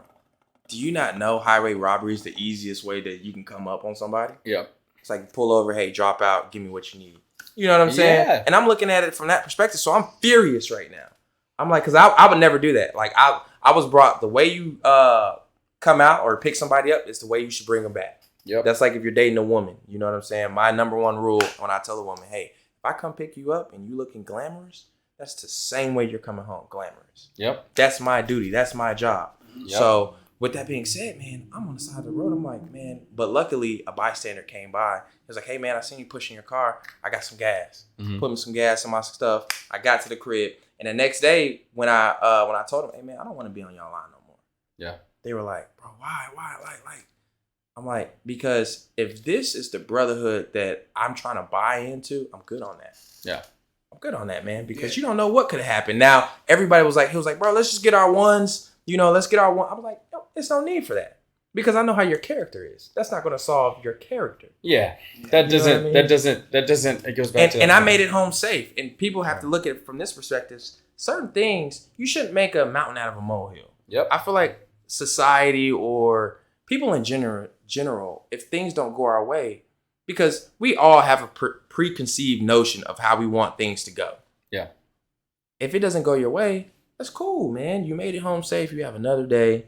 do you not know highway robbery is the easiest way that you can come up on somebody? Yep. It's like, pull over, hey, drop out, give me what you need. You know what I'm saying? Yeah. And I'm looking at it from that perspective. So I'm furious right now. I'm like, because I would never do that. Like, I was brought, the way you come out or pick somebody up is the way you should bring them back. Yep. That's like if you're dating a woman. You know what I'm saying? My number one rule when I tell a woman, hey, if I come pick you up and you looking glamorous, that's the same way you're coming home, glamorous. Yep. That's my duty. That's my job. Yep. So with that being said, man, I'm on the side of the road. I'm like, man, but luckily a bystander came by. He was like, hey, man, I seen you pushing your car. I got some gas. Put me some gas in my stuff. I got to the crib. And the next day when I told him, hey, man, I don't want to be on y'all line no more. Yeah. They were like, bro, why? Like, I'm like, because if this is the brotherhood that I'm trying to buy into, I'm good on that. Yeah. I'm good on that, man, because you don't know what could have happened. Now, everybody was like, bro, let's just get our ones. Let's get our one. I was like, no, there's no need for that. Because I know how your character is. That's not going to solve your character. Yeah. That doesn't, it goes back to. And I made it home safe. And people have to look at it from this perspective. Certain things, you shouldn't make a mountain out of a molehill. Yep. I feel like society or people in general, if things don't go our way, because we all have a preconceived notion of how we want things to go. Yeah. If it doesn't go your way, that's cool, man. You made it home safe. You have another day.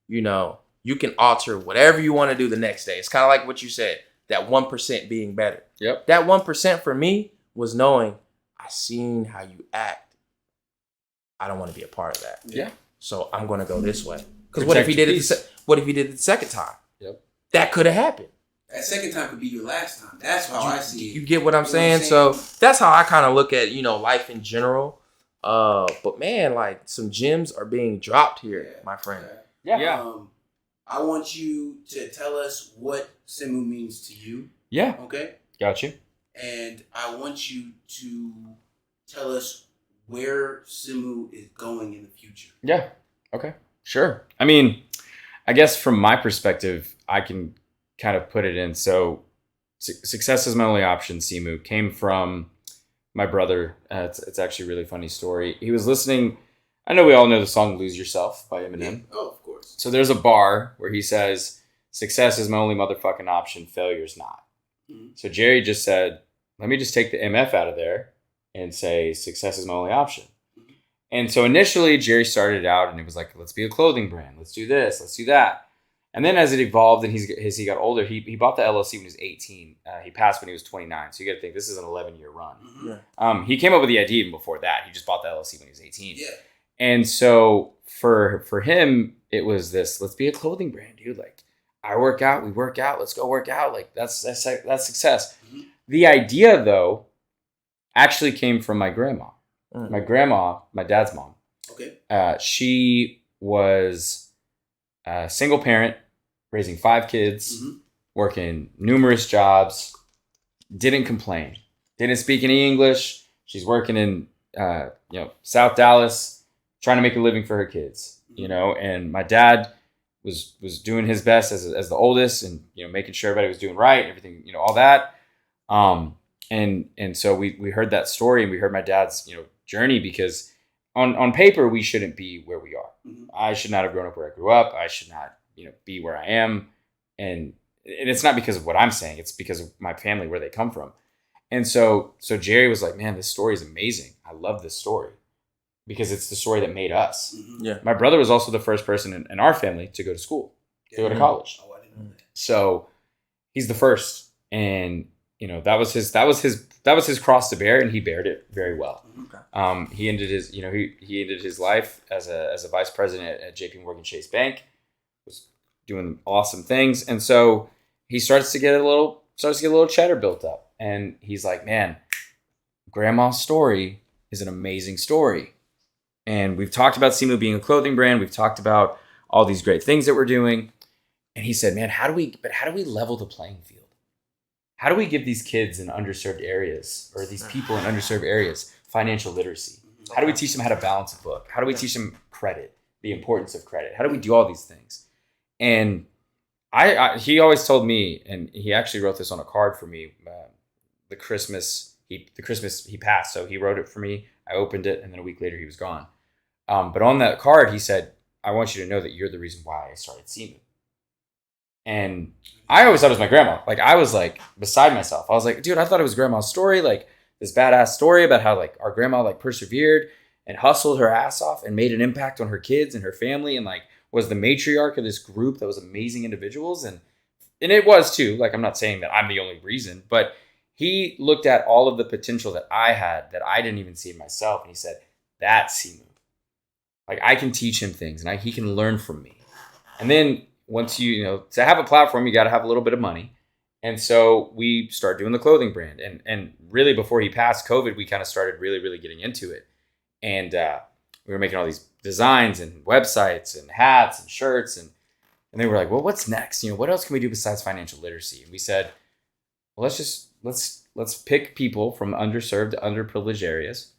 You can alter whatever you want to do the next day. It's kind of like what you said, that 1% being better. Yep. That 1% for me was knowing I seen how you act. I don't want to be a part of that. Yeah. So I'm going to go this way. Because what if he did it the second time? Yep. That could have happened. That second time could be your last time. That's how I see it. You get what I'm saying? So that's how I kind of look at, life in general. But man, like some gems are being dropped here, my friend. Yeah. I want you to tell us what Simoo means to you. Yeah. Okay? Got you. And I want you to tell us where Simoo is going in the future. Yeah. Okay. Sure. I mean, I guess from my perspective, I can kind of put it in. So success is my only option, Simoo, came from my brother. It's actually a really funny story. He was listening. I know we all know the song Lose Yourself by Eminem. Yeah. Oh, of course. So there's a bar where he says, success is my only motherfucking option. Failure's not. Mm-hmm. So Jerry just said, let me just take the MF out of there and say success is my only option. Mm-hmm. And so initially Jerry started out and it was like, let's be a clothing brand. Let's do this. Let's do that. And then as it evolved and he got older, he bought the LLC when he was 18. He passed when he was 29. So you got to think this is an 11-year run. Mm-hmm. He came up with the idea even before that. He just bought the LLC when he was 18. Yeah. And so for him, it was this, let's be a clothing brand, dude. Like, I work out, we work out, let's go work out. Like, that's success. Mm-hmm. The idea, though, actually came from my grandma. Mm-hmm. My grandma, my dad's mom. Okay. She was a single parent, raising 5 kids, mm-hmm. working numerous jobs, didn't complain, didn't speak any English. She's working in, South Dallas, trying to make a living for her kids, and my dad was doing his best as the oldest and, making sure everybody was doing right, everything, all that. And so we heard that story and we heard my dad's, journey, because on paper, we shouldn't be where we are. Mm-hmm. I should not have grown up where I grew up. I should not, be where I am. And it's not because of what I'm saying. It's because of my family, where they come from. And so Jerry was like, man, this story is amazing. I love this story because it's the story that made us. Mm-hmm. Yeah. My brother was also the first person in our family to go to school, to go to college. Oh, I didn't know that. So he's the first, and that was his cross to bear, and he bared it very well. Okay. He ended his he ended his life as a vice president at JP Morgan Chase Bank, was doing awesome things, and so he starts to get a little cheddar built up, and he's like, man, Grandma's story is an amazing story. And we've talked about Simoo being a clothing brand. We've talked about all these great things that we're doing. And he said, man, how do we level the playing field? How do we give these kids in underserved areas, or these people in underserved areas, financial literacy? How do we teach them how to balance a book? How do we teach them credit, the importance of credit? How do we do all these things? And he always told me, and he actually wrote this on a card for me, the Christmas he passed. So he wrote it for me. I opened it, and then a week later he was gone. But on that card, he said, I want you to know that you're the reason why I started Simoo. And I always thought it was my grandma. Like, I was like beside myself. I was like, dude, I thought it was grandma's story. Like this badass story about how like our grandma like persevered and hustled her ass off and made an impact on her kids and her family, and like was the matriarch of this group that was amazing individuals. And it was too. Like, I'm not saying that I'm the only reason, but he looked at all of the potential that I had that I didn't even see in myself. And he said, that's Simoo. Like, I can teach him things, and he can learn from me. And then once to have a platform, you got to have a little bit of money. And so we start doing the clothing brand. And really before he passed COVID, we kind of started really, really getting into it. And we were making all these designs and websites and hats and shirts. And they were like, well, what's next? What else can we do besides financial literacy? And we said, well, let's pick people from underserved, underprivileged areas.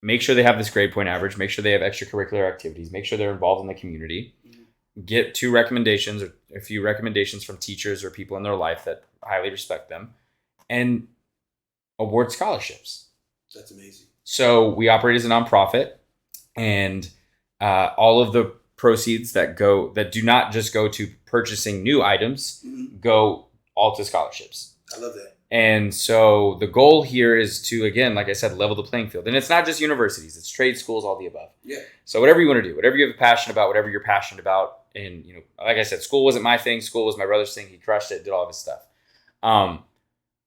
Make sure they have this grade point average. Make sure they have extracurricular activities. Make sure they're involved in the community. Get 2 recommendations or a few recommendations from teachers or people in their life that highly respect them, and award scholarships. That's amazing. So we operate as a nonprofit, and all of the proceeds that do not just go to purchasing new items, go all to scholarships. I love that. And so the goal here is to, again, like I said, level the playing field. And it's not just universities, it's trade schools, all the above. Yeah. So whatever you want to do, whatever you have a passion about, whatever you're passionate about. And, like I said, school wasn't my thing. School was my brother's thing. He crushed it, did all of his stuff.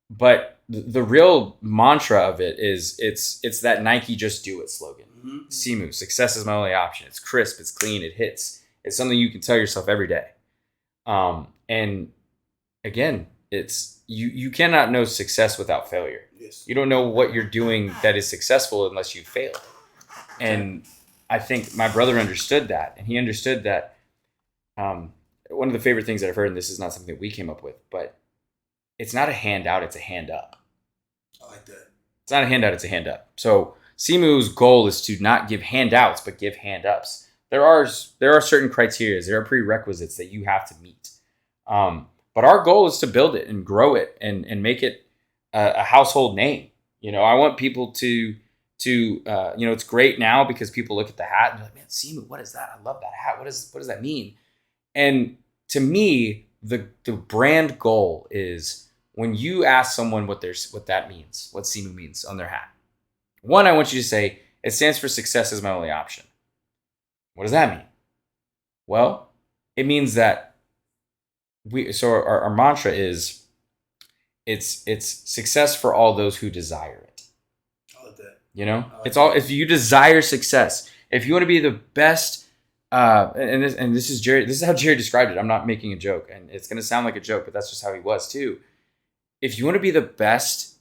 But the real mantra of it is it's that Nike just do it slogan. Simoo, success is my only option. It's crisp, it's clean, it hits. It's something you can tell yourself every day. And again, it's you cannot know success without failure. Yes. You don't know what you're doing that is successful unless you failed. And I think my brother understood that, and he understood that. One of the favorite things that I've heard, and this is not something that we came up with, but it's not a handout, it's a hand up. I like that. It's not a handout, it's a hand up. So Simoo's goal is to not give handouts, but give hand ups. There are certain criteria, there are prerequisites that you have to meet. But our goal is to build it and grow it and make it a household name. I want people to it's great now because people look at the hat and they're like, man, Simoo, what is that? I love that hat. What does that mean? And to me, the brand goal is when you ask someone what that means, what Simoo means on their hat. One, I want you to say, it stands for success is my only option. What does that mean? Well, it means that our mantra is it's success for all those who desire it. I love that. It's all, if you desire success, if you want to be the best, and this is Jerry. This is how Jerry described it. I'm not making a joke, and it's going to sound like a joke, but that's just how he was too. If you want to be the best,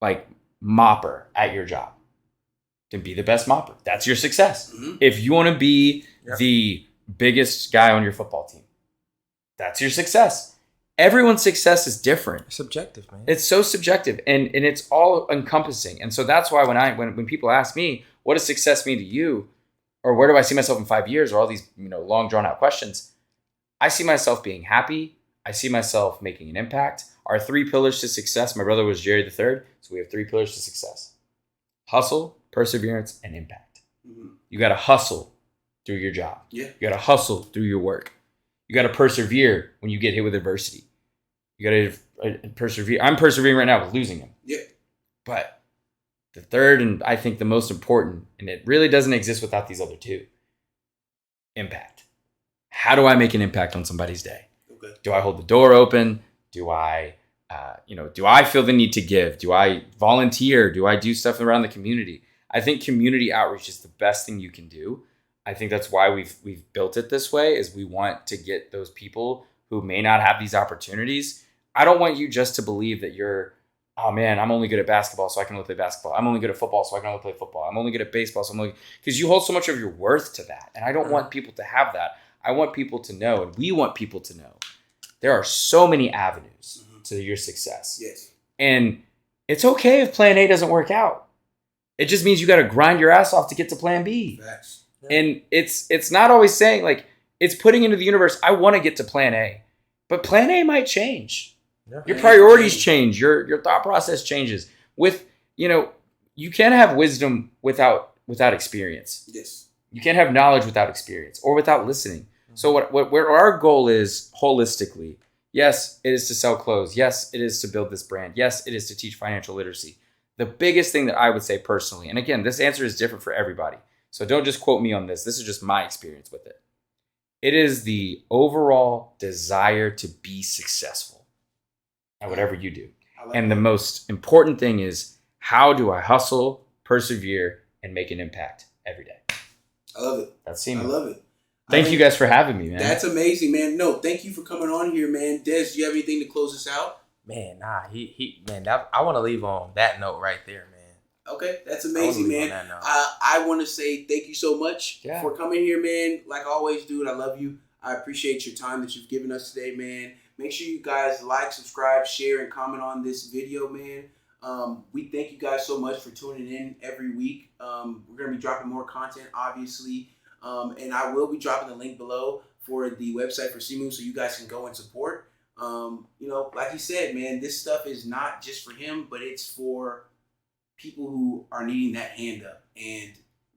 like mopper at your job, then be the best mopper. That's your success. If you want to be the biggest guy on your football team, that's your success. Everyone's success is different. It's subjective, man. It's so subjective, and it's all encompassing. And so that's why when people ask me, what does success mean to you? Or where do I see myself in 5 years? Or all these long drawn out questions. I see myself being happy. I see myself making an impact. Our 3 pillars to success. My brother was Jerry III, so we have 3 pillars to success: hustle, perseverance, and impact. You got to hustle through your job. Yeah. You got to hustle through your work. You got to persevere when you get hit with adversity. You got to persevere. I'm persevering right now with losing him. Yeah. But the third, and I think the most important, and it really doesn't exist without these other 2, impact. How do I make an impact on somebody's day? Okay. Do I hold the door open? Do I feel the need to give? Do I volunteer? Do I do stuff around the community? I think community outreach is the best thing you can do. I think that's why we've built it this way, is we want to get those people who may not have these opportunities. I don't want you just to believe that you're, oh man, I'm only good at basketball, so I can only play basketball. I'm only good at football, so I can only play football. I'm only good at baseball, because you hold so much of your worth to that. And I don't want people to have that. I want people to know, and we want people to know, there are so many avenues to your success. Yes. And it's okay if plan A doesn't work out. It just means you got to grind your ass off to get to plan B. Facts. Yeah. And it's not always saying, like, it's putting into the universe, I want to get to plan A. But plan A might change. Yeah. Your priorities change. Your thought process changes. With, you can't have wisdom without experience. Yes. You can't have knowledge without experience or without listening. So what our goal is holistically, yes, it is to sell clothes. Yes, it is to build this brand. Yes, it is to teach financial literacy. The biggest thing that I would say personally, and again, this answer is different for everybody, so don't just quote me on this. This is just my experience with it. It is the overall desire to be successful at whatever you do. And the most important thing is, how do I hustle, persevere, and make an impact every day? I love it. That's Simoo. I love it. Thank you guys for having me, man. That's amazing, man. No, thank you for coming on here, man. Des, do you have anything to close us out? Man, nah, I want to leave on that note right there, man. Okay, that's amazing, man. I want to say thank you so much for coming here, man. Like always, dude, I love you. I appreciate your time that you've given us today, man. Make sure you guys like, subscribe, share, and comment on this video, man. We thank you guys so much for tuning in every week. We're going to be dropping more content, obviously. And I will be dropping the link below for the website for Simoo so you guys can go and support. Like he said, man, this stuff is not just for him, but it's for people who are needing that hand up. And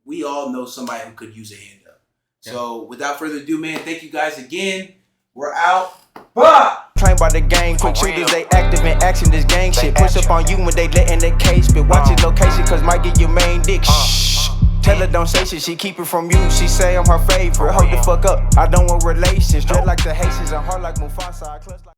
we all know somebody who could use a hand up. Yeah. So without further ado, man, thank you guys again. We're out. Bye! Trained by the gang, quick shooters, they active in action, this gang shit. Push up on you when they letting the case spit. Watch your location, cause might get your main dick. Shh. Tell her don't say shit, she keep it from you. She say I'm her favorite. Hold the fuck up, I don't want relations. Dread like the Haitians and hard like Mufasa. I clutch like